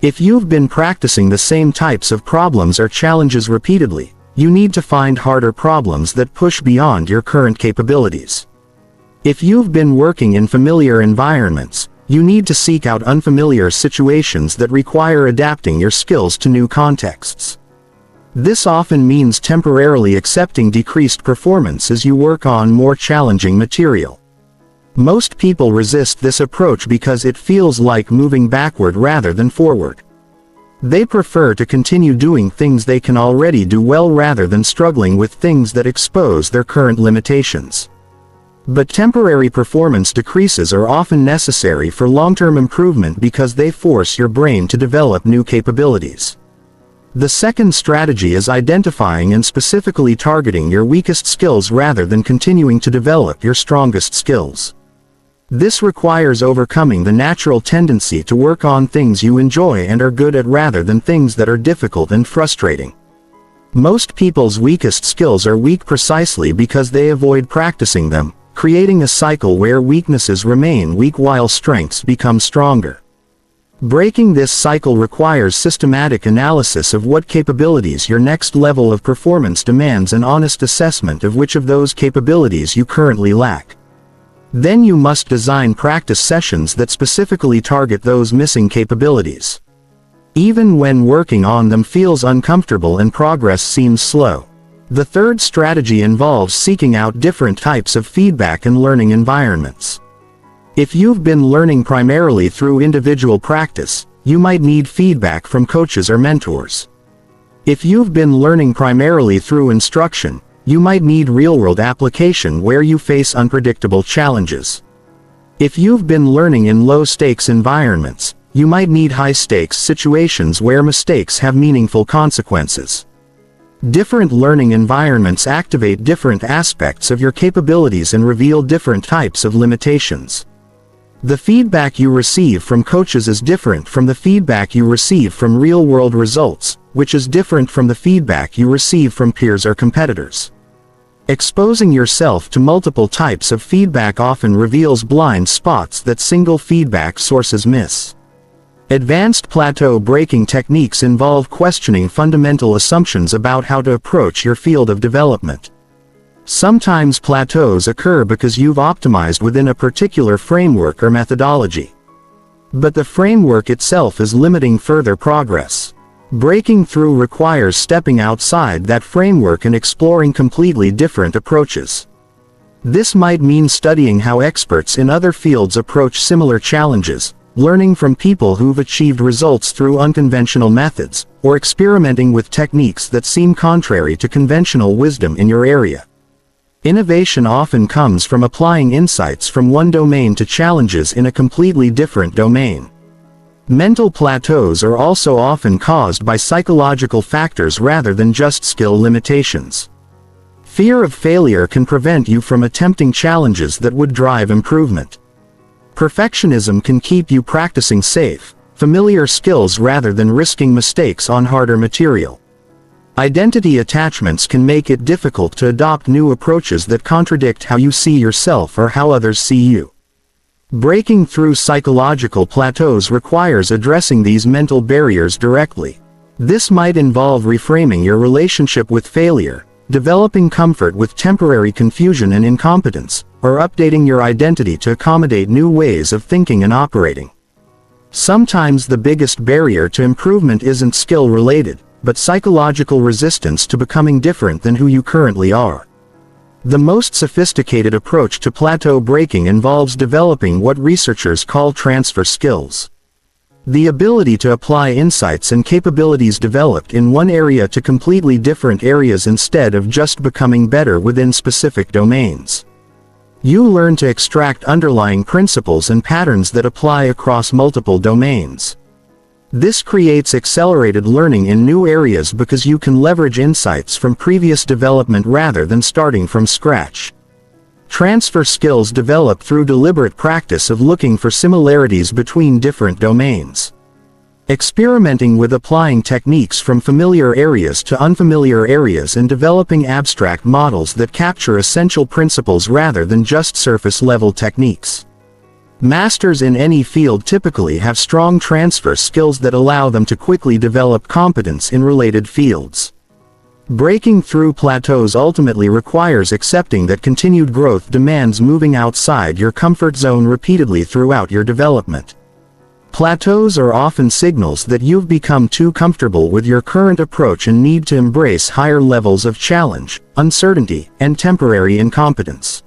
If you've been practicing the same types of problems or challenges repeatedly, you need to find harder problems that push beyond your current capabilities. If you've been working in familiar environments, you need to seek out unfamiliar situations that require adapting your skills to new contexts. This often means temporarily accepting decreased performance as you work on more challenging material. Most people resist this approach because it feels like moving backward rather than forward. They prefer to continue doing things they can already do well rather than struggling with things that expose their current limitations. But temporary performance decreases are often necessary for long-term improvement because they force your brain to develop new capabilities. The second strategy is identifying and specifically targeting your weakest skills rather than continuing to develop your strongest skills. This requires overcoming the natural tendency to work on things you enjoy and are good at rather than things that are difficult and frustrating. Most people's weakest skills are weak precisely because they avoid practicing them, creating a cycle where weaknesses remain weak while strengths become stronger. Breaking this cycle requires systematic analysis of what capabilities your next level of performance demands and honest assessment of which of those capabilities you currently lack. Then you must design practice sessions that specifically target those missing capabilities. Even when working on them feels uncomfortable and progress seems slow. The third strategy involves seeking out different types of feedback and learning environments. If you've been learning primarily through individual practice, you might need feedback from coaches or mentors. If you've been learning primarily through instruction, you might need real-world application where you face unpredictable challenges. If you've been learning in low-stakes environments, you might need high-stakes situations where mistakes have meaningful consequences. Different learning environments activate different aspects of your capabilities and reveal different types of limitations. The feedback you receive from coaches is different from the feedback you receive from real-world results, which is different from the feedback you receive from peers or competitors. Exposing yourself to multiple types of feedback often reveals blind spots that single feedback sources miss. Advanced plateau breaking techniques involve questioning fundamental assumptions about how to approach your field of development. Sometimes plateaus occur because you've optimized within a particular framework or methodology. But the framework itself is limiting further progress. Breaking through requires stepping outside that framework and exploring completely different approaches. This might mean studying how experts in other fields approach similar challenges, learning from people who've achieved results through unconventional methods, or experimenting with techniques that seem contrary to conventional wisdom in your area. Innovation often comes from applying insights from one domain to challenges in a completely different domain. Mental plateaus are also often caused by psychological factors rather than just skill limitations. Fear of failure can prevent you from attempting challenges that would drive improvement. Perfectionism can keep you practicing safe, familiar skills rather than risking mistakes on harder material. Identity attachments can make it difficult to adopt new approaches that contradict how you see yourself or how others see you. Breaking through psychological plateaus requires addressing these mental barriers directly. This might involve reframing your relationship with failure, developing comfort with temporary confusion and incompetence, or updating your identity to accommodate new ways of thinking and operating. Sometimes the biggest barrier to improvement isn't skill-related, but psychological resistance to becoming different than who you currently are. The most sophisticated approach to plateau breaking involves developing what researchers call transfer skills. The ability to apply insights and capabilities developed in one area to completely different areas instead of just becoming better within specific domains. You learn to extract underlying principles and patterns that apply across multiple domains. This creates accelerated learning in new areas because you can leverage insights from previous development rather than starting from scratch. Transfer skills develop through deliberate practice of looking for similarities between different domains. Experimenting with applying techniques from familiar areas to unfamiliar areas and developing abstract models that capture essential principles rather than just surface-level techniques. Masters in any field typically have strong transfer skills that allow them to quickly develop competence in related fields. Breaking through plateaus ultimately requires accepting that continued growth demands moving outside your comfort zone repeatedly throughout your development. Plateaus are often signals that you've become too comfortable with your current approach and need to embrace higher levels of challenge, uncertainty, and temporary incompetence.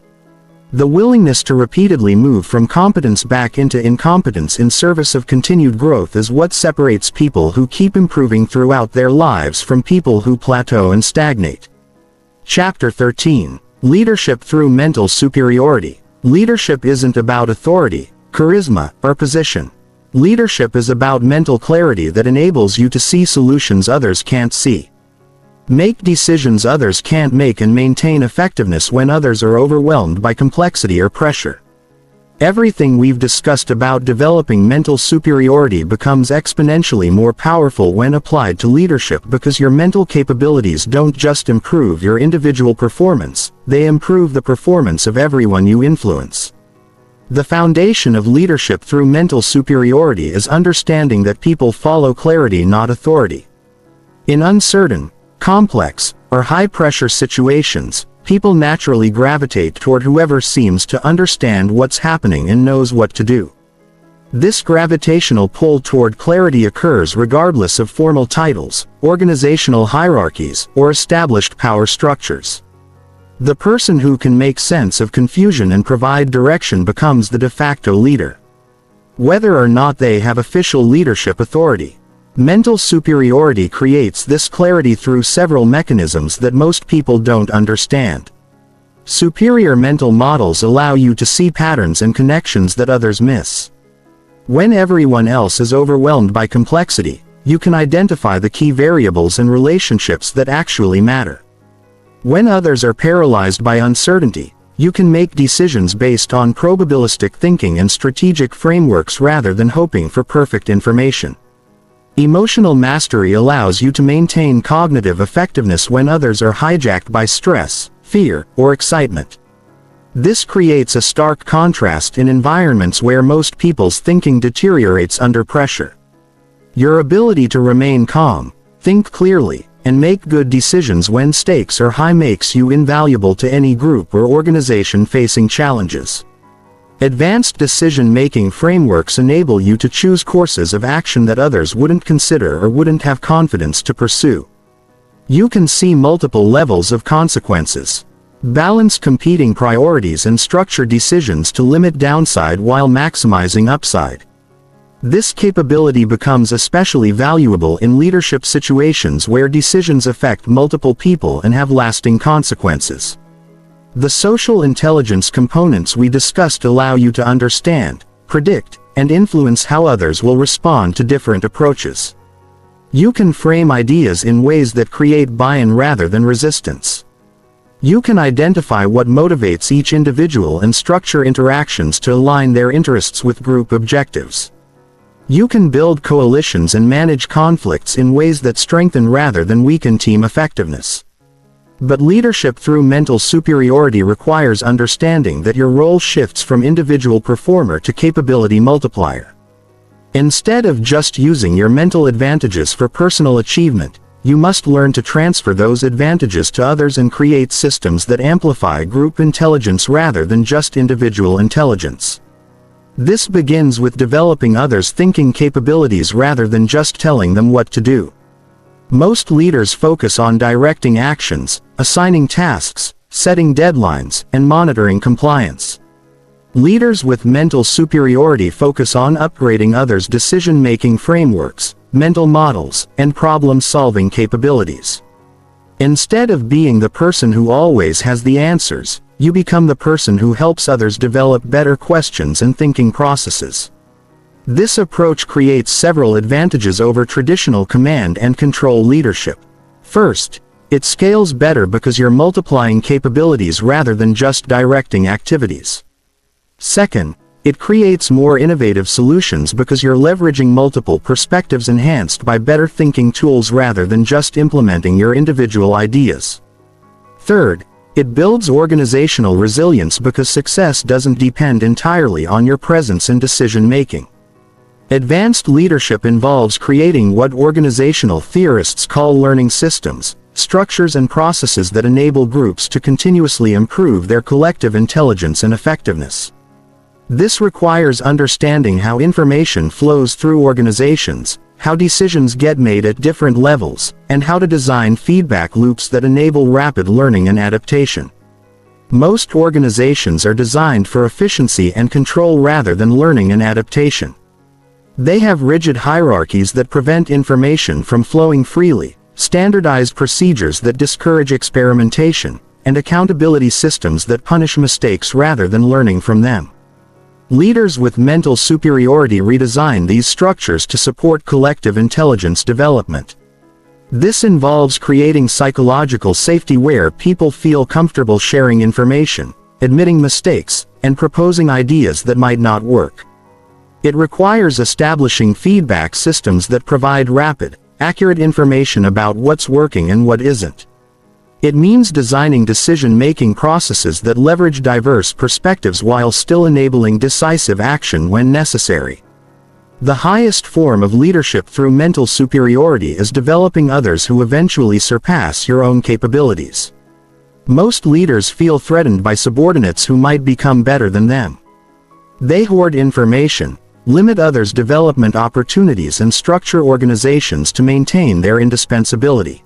The willingness to repeatedly move from competence back into incompetence in service of continued growth is what separates people who keep improving throughout their lives from people who plateau and stagnate. Chapter 13. Leadership through mental superiority. Leadership isn't about authority, charisma, or position. Leadership is about mental clarity that enables you to see solutions others can't see. Make decisions others can't make and maintain effectiveness when others are overwhelmed by complexity or pressure. Everything we've discussed about developing mental superiority becomes exponentially more powerful when applied to leadership because your mental capabilities don't just improve your individual performance, they improve the performance of everyone you influence. The foundation of leadership through mental superiority is understanding that people follow clarity, not authority. In uncertain, complex, or high-pressure situations, people naturally gravitate toward whoever seems to understand what's happening and knows what to do. This gravitational pull toward clarity occurs regardless of formal titles, organizational hierarchies, or established power structures. The person who can make sense of confusion and provide direction becomes the de facto leader, whether or not they have official leadership authority. Mental superiority creates this clarity through several mechanisms that most people don't understand. Superior mental models allow you to see patterns and connections that others miss. When everyone else is overwhelmed by complexity, you can identify the key variables and relationships that actually matter. When others are paralyzed by uncertainty, you can make decisions based on probabilistic thinking and strategic frameworks rather than hoping for perfect information. Emotional mastery allows you to maintain cognitive effectiveness when others are hijacked by stress, fear, or excitement. This creates a stark contrast in environments where most people's thinking deteriorates under pressure. Your ability to remain calm, think clearly, and make good decisions when stakes are high makes you invaluable to any group or organization facing challenges. Advanced decision-making frameworks enable you to choose courses of action that others wouldn't consider or wouldn't have confidence to pursue. You can see multiple levels of consequences, balance competing priorities, and structure decisions to limit downside while maximizing upside. This capability becomes especially valuable in leadership situations where decisions affect multiple people and have lasting consequences. The social intelligence components we discussed allow you to understand, predict, and influence how others will respond to different approaches. You can frame ideas in ways that create buy-in rather than resistance. You can identify what motivates each individual and structure interactions to align their interests with group objectives. You can build coalitions and manage conflicts in ways that strengthen rather than weaken team effectiveness. But leadership through mental superiority requires understanding that your role shifts from individual performer to capability multiplier. Instead of just using your mental advantages for personal achievement, you must learn to transfer those advantages to others and create systems that amplify group intelligence rather than just individual intelligence. This begins with developing others' thinking capabilities rather than just telling them what to do. Most leaders focus on directing actions, assigning tasks, setting deadlines, and monitoring compliance. Leaders with mental superiority focus on upgrading others' decision-making frameworks, mental models, and problem-solving capabilities. Instead of being the person who always has the answers, you become the person who helps others develop better questions and thinking processes. This approach creates several advantages over traditional command and control leadership. First, it scales better because you're multiplying capabilities rather than just directing activities. Second, it creates more innovative solutions because you're leveraging multiple perspectives enhanced by better thinking tools rather than just implementing your individual ideas. Third, it builds organizational resilience because success doesn't depend entirely on your presence and decision-making. Advanced leadership involves creating what organizational theorists call learning systems, structures and processes that enable groups to continuously improve their collective intelligence and effectiveness. This requires understanding how information flows through organizations, how decisions get made at different levels, and how to design feedback loops that enable rapid learning and adaptation. Most organizations are designed for efficiency and control rather than learning and adaptation. They have rigid hierarchies that prevent information from flowing freely, standardized procedures that discourage experimentation, and accountability systems that punish mistakes rather than learning from them. Leaders with mental superiority redesign these structures to support collective intelligence development. This involves creating psychological safety where people feel comfortable sharing information, admitting mistakes, and proposing ideas that might not work. It requires establishing feedback systems that provide rapid, accurate information about what's working and what isn't. It means designing decision-making processes that leverage diverse perspectives while still enabling decisive action when necessary. The highest form of leadership through mental superiority is developing others who eventually surpass your own capabilities. Most leaders feel threatened by subordinates who might become better than them. They hoard information, limit others' development opportunities, and structure organizations to maintain their indispensability.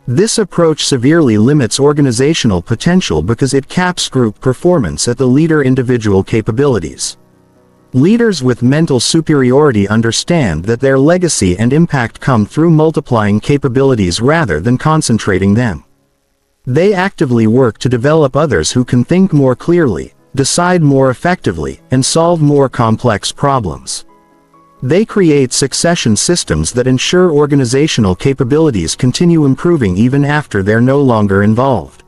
This approach severely limits organizational potential because it caps group performance at the leader's individual capabilities. Leaders with mental superiority understand that their legacy and impact come through multiplying capabilities rather than concentrating them. They actively work to develop others who can think more clearly, decide more effectively, and solve more complex problems. They create succession systems that ensure organizational capabilities continue improving even after they're no longer involved.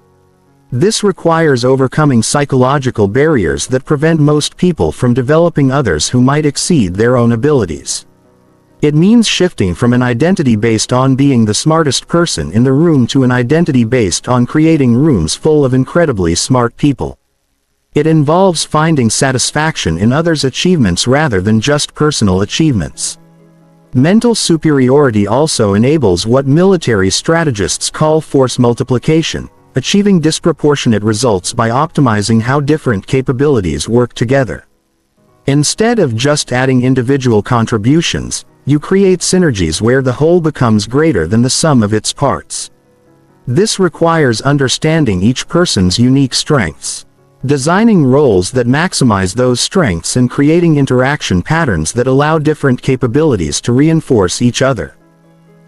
This requires overcoming psychological barriers that prevent most people from developing others who might exceed their own abilities. It means shifting from an identity based on being the smartest person in the room to an identity based on creating rooms full of incredibly smart people. It involves finding satisfaction in others' achievements rather than just personal achievements. Mental superiority also enables what military strategists call force multiplication, achieving disproportionate results by optimizing how different capabilities work together. Instead of just adding individual contributions, you create synergies where the whole becomes greater than the sum of its parts. This requires understanding each person's unique strengths, designing roles that maximize those strengths, and creating interaction patterns that allow different capabilities to reinforce each other.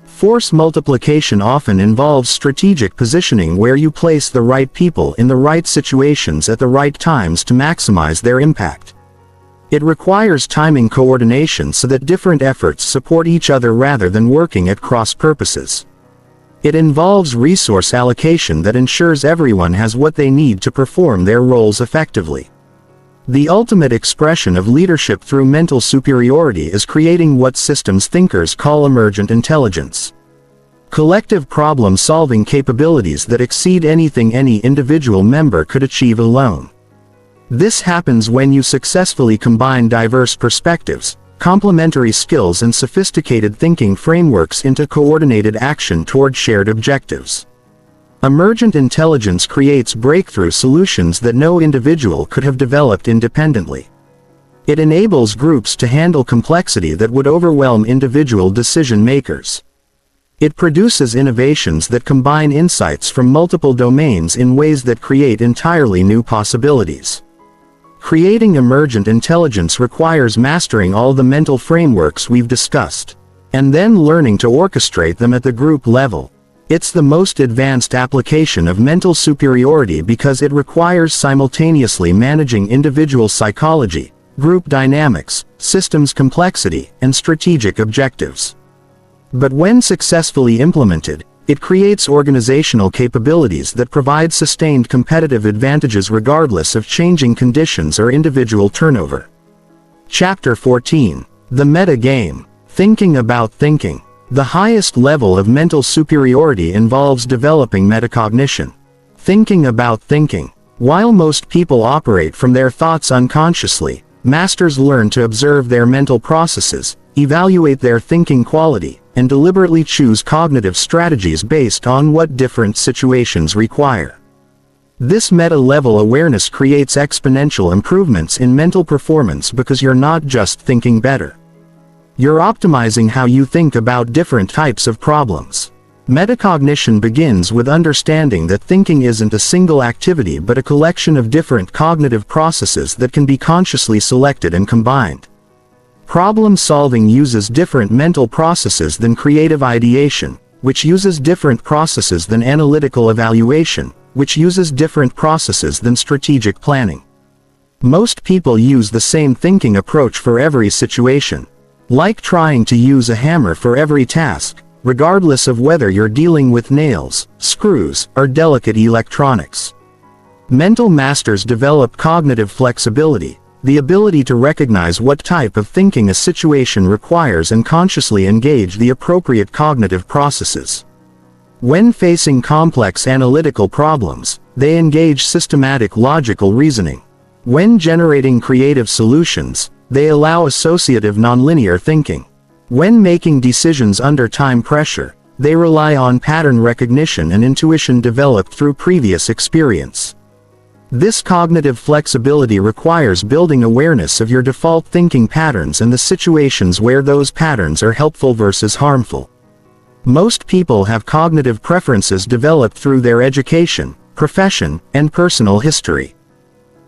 Force multiplication often involves strategic positioning where you place the right people in the right situations at the right times to maximize their impact. It requires timing coordination so that different efforts support each other rather than working at cross purposes. It involves resource allocation that ensures everyone has what they need to perform their roles effectively. The ultimate expression of leadership through mental superiority is creating what systems thinkers call emergent intelligence. Collective problem-solving capabilities that exceed anything any individual member could achieve alone. This happens when you successfully combine diverse perspectives, complementary skills, and sophisticated thinking frameworks into coordinated action toward shared objectives. Emergent intelligence creates breakthrough solutions that no individual could have developed independently. It enables groups to handle complexity that would overwhelm individual decision makers. It produces innovations that combine insights from multiple domains in ways that create entirely new possibilities. Creating emergent intelligence requires mastering all the mental frameworks we've discussed, and then learning to orchestrate them at the group level. It's the most advanced application of mental superiority because it requires simultaneously managing individual psychology, group dynamics, systems complexity, and strategic objectives. But when successfully implemented, it creates organizational capabilities that provide sustained competitive advantages regardless of changing conditions or individual turnover. Chapter 14. The Meta Game. Thinking about thinking. The highest level of mental superiority involves developing metacognition. Thinking about thinking. While most people operate from their thoughts unconsciously, masters learn to observe their mental processes, evaluate their thinking quality, and deliberately choose cognitive strategies based on what different situations require. This meta-level awareness creates exponential improvements in mental performance because you're not just thinking better. You're optimizing how you think about different types of problems. Metacognition begins with understanding that thinking isn't a single activity but a collection of different cognitive processes that can be consciously selected and combined. Problem solving uses different mental processes than creative ideation, which uses different processes than analytical evaluation, which uses different processes than strategic planning. Most people use the same thinking approach for every situation, like trying to use a hammer for every task, regardless of whether you're dealing with nails, screws, or delicate electronics. Mental masters develop cognitive flexibility, the ability to recognize what type of thinking a situation requires and consciously engage the appropriate cognitive processes. When facing complex analytical problems, they engage systematic logical reasoning. When generating creative solutions, they allow associative nonlinear thinking. When making decisions under time pressure, they rely on pattern recognition and intuition developed through previous experience. This cognitive flexibility requires building awareness of your default thinking patterns and the situations where those patterns are helpful versus harmful. Most people have cognitive preferences developed through their education, profession, and personal history.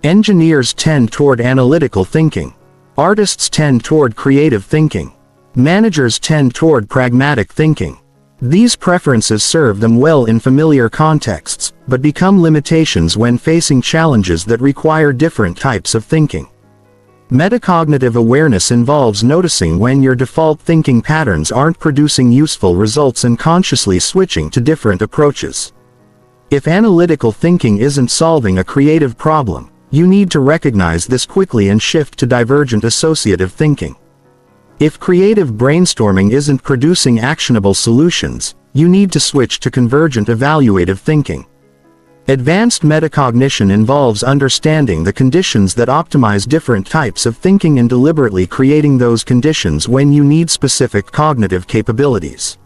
Engineers tend toward analytical thinking. Artists tend toward creative thinking. Managers tend toward pragmatic thinking. These preferences serve them well in familiar contexts, but become limitations when facing challenges that require different types of thinking. Metacognitive awareness involves noticing when your default thinking patterns aren't producing useful results and consciously switching to different approaches. If analytical thinking isn't solving a creative problem, you need to recognize this quickly and shift to divergent associative thinking. If creative brainstorming isn't producing actionable solutions, you need to switch to convergent evaluative thinking. Advanced metacognition involves understanding the conditions that optimize different types of thinking and deliberately creating those conditions when you need specific cognitive capabilities.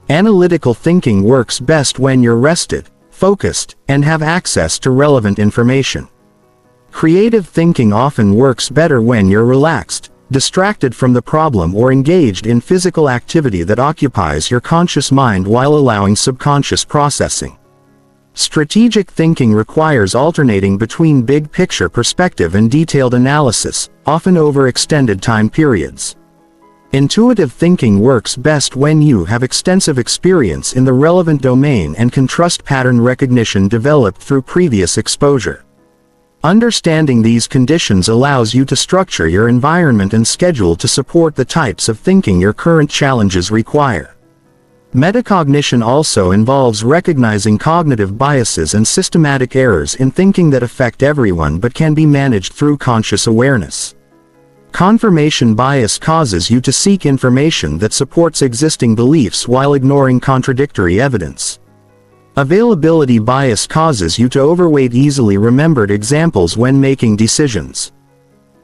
Analytical thinking works best when you're rested, focused, and have access to relevant information. Creative thinking often works better when you're relaxed, distracted from the problem, or engaged in physical activity that occupies your conscious mind while allowing subconscious processing. Strategic thinking requires alternating between big-picture perspective and detailed analysis, often over extended time periods. Intuitive thinking works best when you have extensive experience in the relevant domain and can trust pattern recognition developed through previous exposure. Understanding these conditions allows you to structure your environment and schedule to support the types of thinking your current challenges require. Metacognition also involves recognizing cognitive biases and systematic errors in thinking that affect everyone but can be managed through conscious awareness. Confirmation bias causes you to seek information that supports existing beliefs while ignoring contradictory evidence. Availability bias causes you to overweight easily remembered examples when making decisions.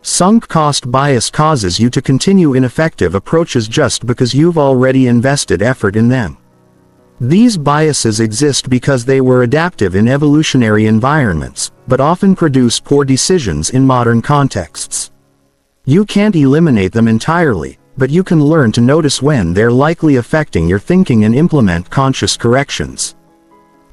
Sunk cost bias causes you to continue ineffective approaches just because you've already invested effort in them. These biases exist because they were adaptive in evolutionary environments, but often produce poor decisions in modern contexts. You can't eliminate them entirely, but you can learn to notice when they're likely affecting your thinking and implement conscious corrections.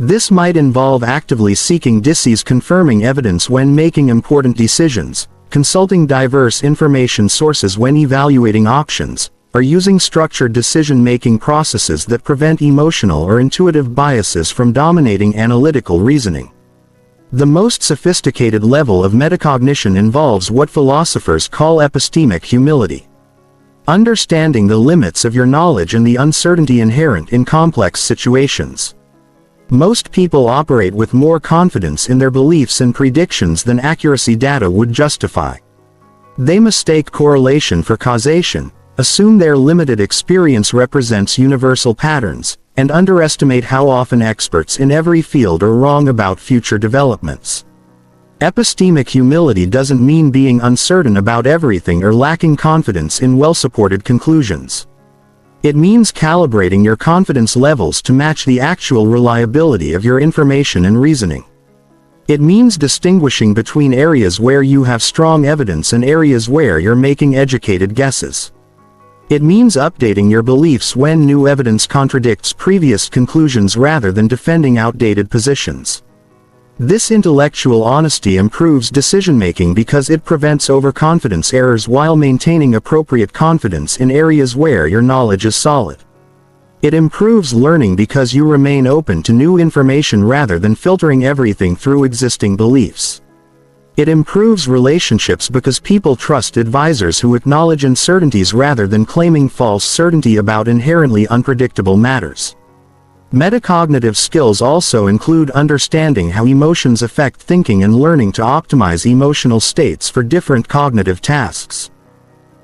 This might involve actively seeking disease-confirming evidence when making important decisions, consulting diverse information sources when evaluating options, or using structured decision-making processes that prevent emotional or intuitive biases from dominating analytical reasoning. The most sophisticated level of metacognition involves what philosophers call epistemic humility. Understanding the limits of your knowledge and the uncertainty inherent in complex situations. Most people operate with more confidence in their beliefs and predictions than accuracy data would justify. They mistake correlation for causation, assume their limited experience represents universal patterns, and underestimate how often experts in every field are wrong about future developments. Epistemic humility doesn't mean being uncertain about everything or lacking confidence in well-supported conclusions. It means calibrating your confidence levels to match the actual reliability of your information and reasoning. It means distinguishing between areas where you have strong evidence and areas where you're making educated guesses. It means updating your beliefs when new evidence contradicts previous conclusions rather than defending outdated positions. This intellectual honesty improves decision-making because it prevents overconfidence errors while maintaining appropriate confidence in areas where your knowledge is solid. It improves learning because you remain open to new information rather than filtering everything through existing beliefs. It improves relationships because people trust advisors who acknowledge uncertainties rather than claiming false certainty about inherently unpredictable matters. Metacognitive skills also include understanding how emotions affect thinking and learning to optimize emotional states for different cognitive tasks.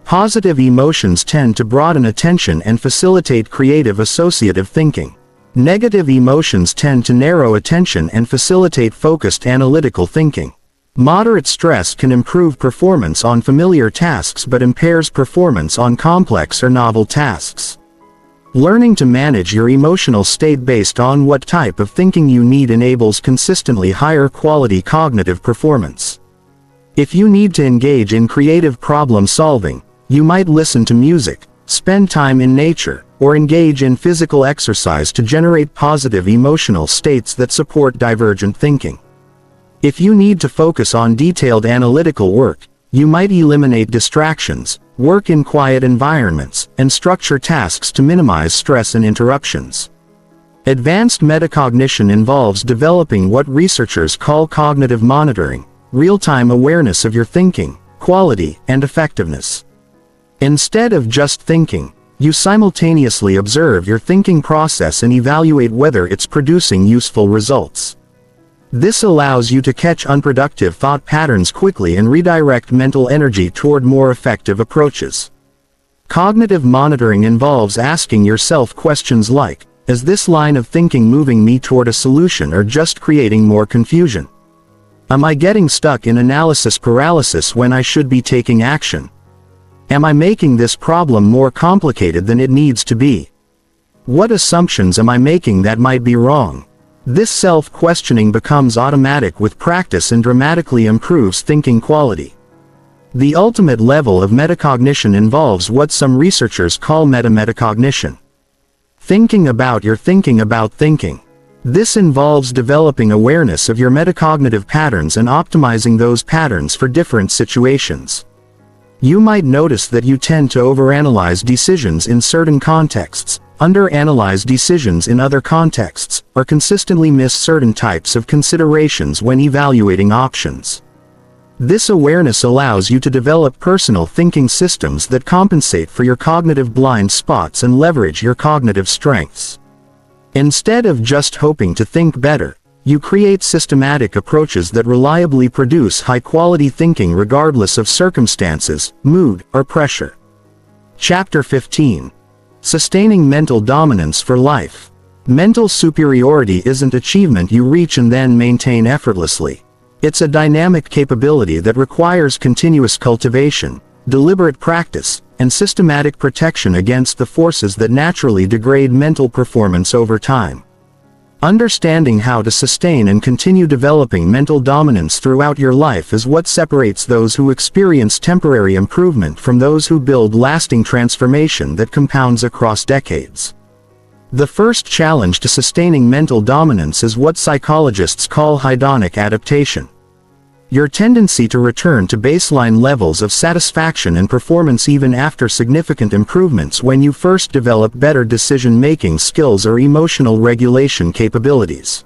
Positive emotions tend to broaden attention and facilitate creative associative thinking. Negative emotions tend to narrow attention and facilitate focused analytical thinking. Moderate stress can improve performance on familiar tasks but impairs performance on complex or novel tasks. Learning to manage your emotional state based on what type of thinking you need enables consistently higher quality cognitive performance. If you need to engage in creative problem solving, you might listen to music, spend time in nature, or engage in physical exercise to generate positive emotional states that support divergent thinking. If you need to focus on detailed analytical work, you might eliminate distractions, work in quiet environments, and structure tasks to minimize stress and interruptions. Advanced metacognition involves developing what researchers call cognitive monitoring, real-time awareness of your thinking, quality, and effectiveness. Instead of just thinking, you simultaneously observe your thinking process and evaluate whether it's producing useful results. This allows you to catch unproductive thought patterns quickly and redirect mental energy toward more effective approaches. Cognitive monitoring involves asking yourself questions like, is this line of thinking moving me toward a solution or just creating more confusion? Am I getting stuck in analysis paralysis when I should be taking action? Am I making this problem more complicated than it needs to be? What assumptions am I making that might be wrong? This self-questioning becomes automatic with practice and dramatically improves thinking quality. The ultimate level of metacognition involves what some researchers call meta-metacognition. Thinking about your thinking about thinking. This involves developing awareness of your metacognitive patterns and optimizing those patterns for different situations. You might notice that you tend to overanalyze decisions in certain contexts, underanalyze decisions in other contexts, or consistently miss certain types of considerations when evaluating options. This awareness allows you to develop personal thinking systems that compensate for your cognitive blind spots and leverage your cognitive strengths. Instead of just hoping to think better, you create systematic approaches that reliably produce high-quality thinking regardless of circumstances, mood, or pressure. Chapter 15. Sustaining mental dominance for life. Mental superiority isn't achievement you reach and then maintain effortlessly. It's a dynamic capability that requires continuous cultivation, deliberate practice, and systematic protection against the forces that naturally degrade mental performance over time. Understanding how to sustain and continue developing mental dominance throughout your life is what separates those who experience temporary improvement from those who build lasting transformation that compounds across decades. The first challenge to sustaining mental dominance is what psychologists call hedonic adaptation. Your tendency to return to baseline levels of satisfaction and performance even after significant improvements when you first develop better decision-making skills or emotional regulation capabilities.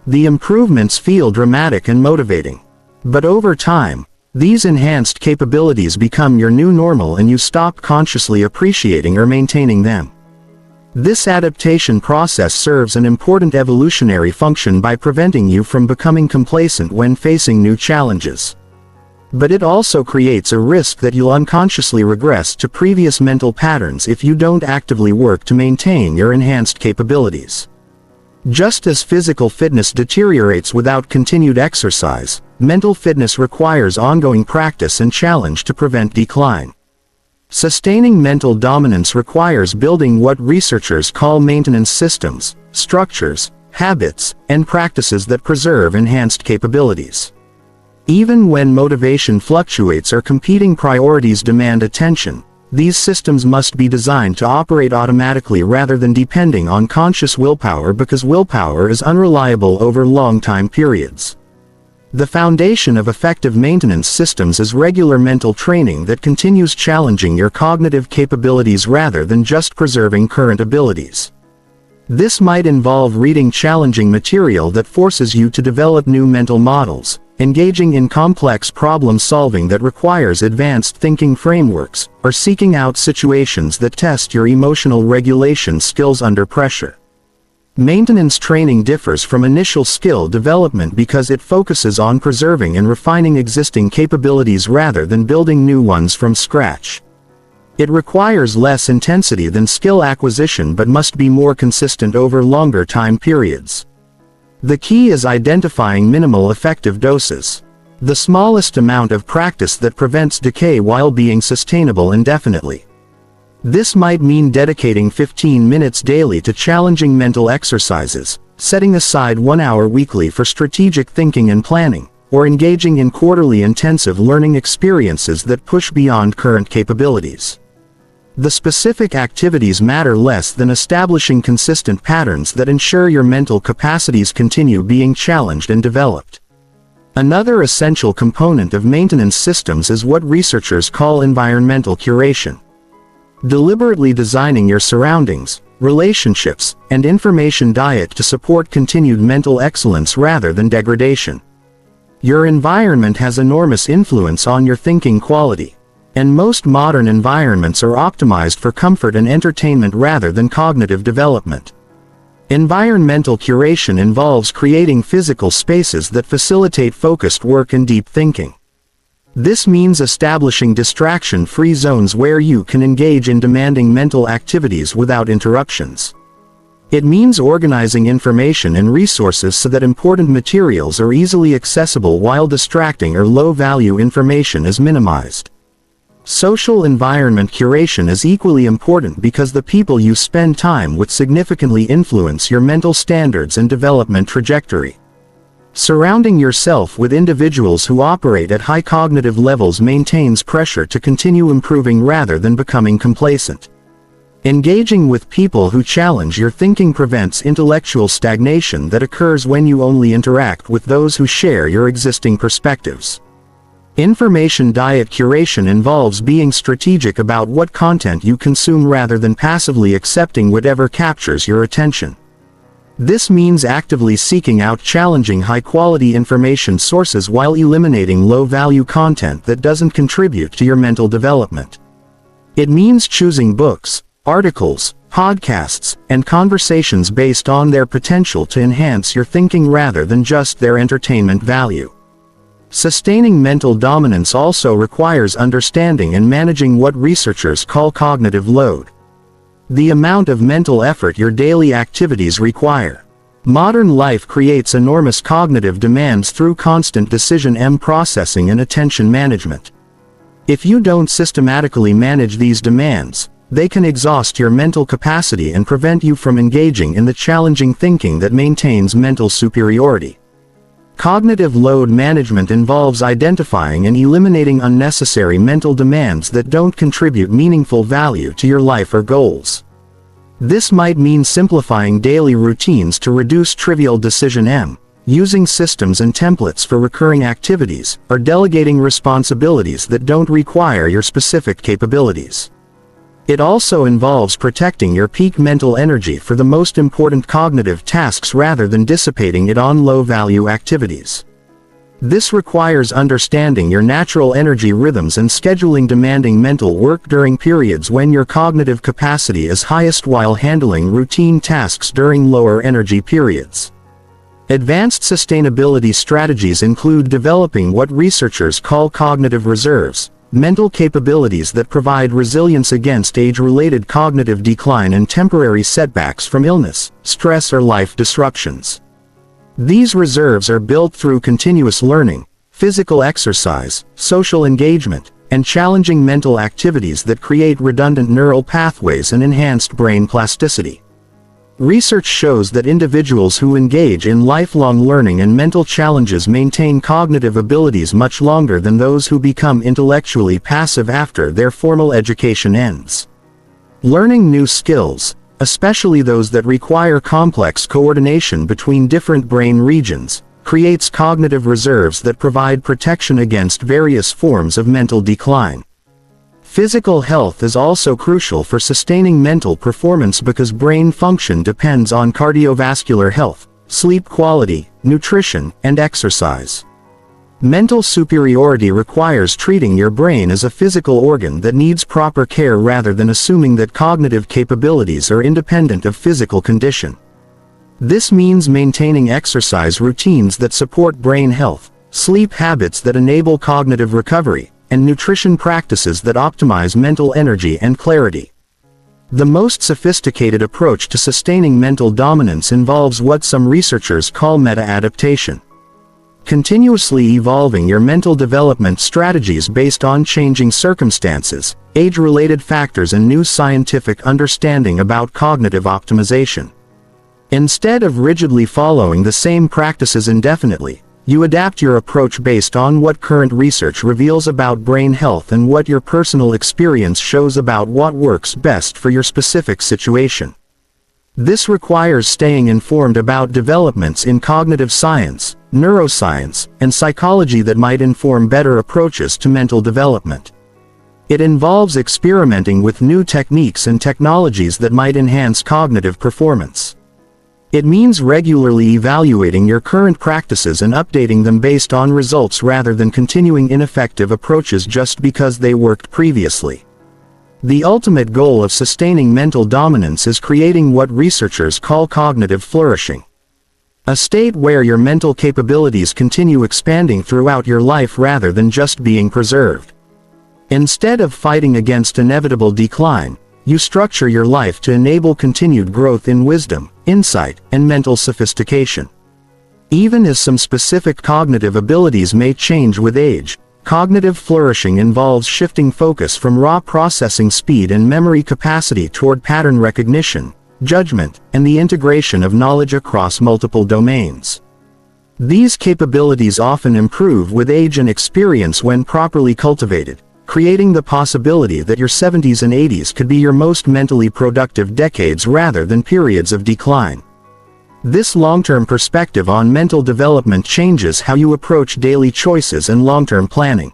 The improvements feel dramatic and motivating. But over time, these enhanced capabilities become your new normal and you stop consciously appreciating or maintaining them. This adaptation process serves an important evolutionary function by preventing you from becoming complacent when facing new challenges. But it also creates a risk that you'll unconsciously regress to previous mental patterns if you don't actively work to maintain your enhanced capabilities. Just as physical fitness deteriorates without continued exercise, mental fitness requires ongoing practice and challenge to prevent decline. Sustaining mental dominance requires building what researchers call maintenance systems, structures, habits, and practices that preserve enhanced capabilities. Even when motivation fluctuates or competing priorities demand attention, these systems must be designed to operate automatically rather than depending on conscious willpower because willpower is unreliable over long time periods. The foundation of effective maintenance systems is regular mental training that continues challenging your cognitive capabilities rather than just preserving current abilities. This might involve reading challenging material that forces you to develop new mental models, engaging in complex problem solving that requires advanced thinking frameworks, or seeking out situations that test your emotional regulation skills under pressure. Maintenance training differs from initial skill development because it focuses on preserving and refining existing capabilities rather than building new ones from scratch. It requires less intensity than skill acquisition but must be more consistent over longer time periods. The key is identifying minimal effective doses. The smallest amount of practice that prevents decay while being sustainable indefinitely. This might mean dedicating 15 minutes daily to challenging mental exercises, setting aside 1 hour weekly for strategic thinking and planning, or engaging in quarterly intensive learning experiences that push beyond current capabilities. The specific activities matter less than establishing consistent patterns that ensure your mental capacities continue being challenged and developed. Another essential component of maintenance systems is what researchers call environmental curation. Deliberately designing your surroundings, relationships, and information diet to support continued mental excellence rather than degradation. Your environment has enormous influence on your thinking quality, and most modern environments are optimized for comfort and entertainment rather than cognitive development. Environmental curation involves creating physical spaces that facilitate focused work and deep thinking. This means establishing distraction-free zones where you can engage in demanding mental activities without interruptions. It means organizing information and resources so that important materials are easily accessible while distracting or low-value information is minimized. Social environment curation is equally important because the people you spend time with significantly influence your mental standards and development trajectory. Surrounding yourself with individuals who operate at high cognitive levels maintains pressure to continue improving rather than becoming complacent. Engaging with people who challenge your thinking prevents intellectual stagnation that occurs when you only interact with those who share your existing perspectives. Information diet curation involves being strategic about what content you consume rather than passively accepting whatever captures your attention. This means actively seeking out challenging high-quality information sources while eliminating low-value content that doesn't contribute to your mental development. It means choosing books, articles, podcasts, and conversations based on their potential to enhance your thinking rather than just their entertainment value. Sustaining mental dominance also requires understanding and managing what researchers call cognitive load. The amount of mental effort your daily activities require. Modern life creates enormous cognitive demands through constant decision processing and attention management. If you don't systematically manage these demands, they can exhaust your mental capacity and prevent you from engaging in the challenging thinking that maintains mental superiority. Cognitive load management involves identifying and eliminating unnecessary mental demands that don't contribute meaningful value to your life or goals. This might mean simplifying daily routines to reduce trivial decision using systems and templates for recurring activities, or delegating responsibilities that don't require your specific capabilities. It also involves protecting your peak mental energy for the most important cognitive tasks rather than dissipating it on low-value activities. This requires understanding your natural energy rhythms and scheduling demanding mental work during periods when your cognitive capacity is highest while handling routine tasks during lower energy periods. Advanced sustainability strategies include developing what researchers call cognitive reserves, mental capabilities that provide resilience against age-related cognitive decline and temporary setbacks from illness, stress or life disruptions. These reserves are built through continuous learning, physical exercise, social engagement, and challenging mental activities that create redundant neural pathways and enhanced brain plasticity. Research shows that individuals who engage in lifelong learning and mental challenges maintain cognitive abilities much longer than those who become intellectually passive after their formal education ends. Learning new skills, especially those that require complex coordination between different brain regions, creates cognitive reserves that provide protection against various forms of mental decline. Physical health is also crucial for sustaining mental performance because brain function depends on cardiovascular health, sleep quality, nutrition, and exercise. Mental superiority requires treating your brain as a physical organ that needs proper care rather than assuming that cognitive capabilities are independent of physical condition. This means maintaining exercise routines that support brain health, sleep habits that enable cognitive recovery, and nutrition practices that optimize mental energy and clarity. The most sophisticated approach to sustaining mental dominance involves what some researchers call meta-adaptation. Continuously evolving your mental development strategies based on changing circumstances, age-related factors, and new scientific understanding about cognitive optimization. Instead of rigidly following the same practices indefinitely, you adapt your approach based on what current research reveals about brain health and what your personal experience shows about what works best for your specific situation. This requires staying informed about developments in cognitive science, neuroscience, and psychology that might inform better approaches to mental development. It involves experimenting with new techniques and technologies that might enhance cognitive performance. It means regularly evaluating your current practices and updating them based on results rather than continuing ineffective approaches just because they worked previously. The ultimate goal of sustaining mental dominance is creating what researchers call cognitive flourishing. A state where your mental capabilities continue expanding throughout your life rather than just being preserved. Instead of fighting against inevitable decline, you structure your life to enable continued growth in wisdom, insight, and mental sophistication. Even as some specific cognitive abilities may change with age, cognitive flourishing involves shifting focus from raw processing speed and memory capacity toward pattern recognition, judgment, and the integration of knowledge across multiple domains. These capabilities often improve with age and experience when properly cultivated, creating the possibility that your 70s and 80s could be your most mentally productive decades rather than periods of decline. This long-term perspective on mental development changes how you approach daily choices and long-term planning.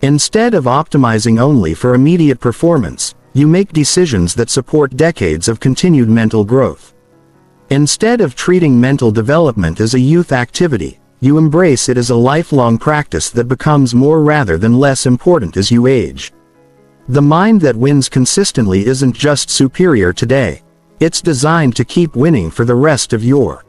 Instead of optimizing only for immediate performance, you make decisions that support decades of continued mental growth. Instead of treating mental development as a youth activity, you embrace it as a lifelong practice that becomes more rather than less important as you age. The mind that wins consistently isn't just superior today. It's designed to keep winning for the rest of your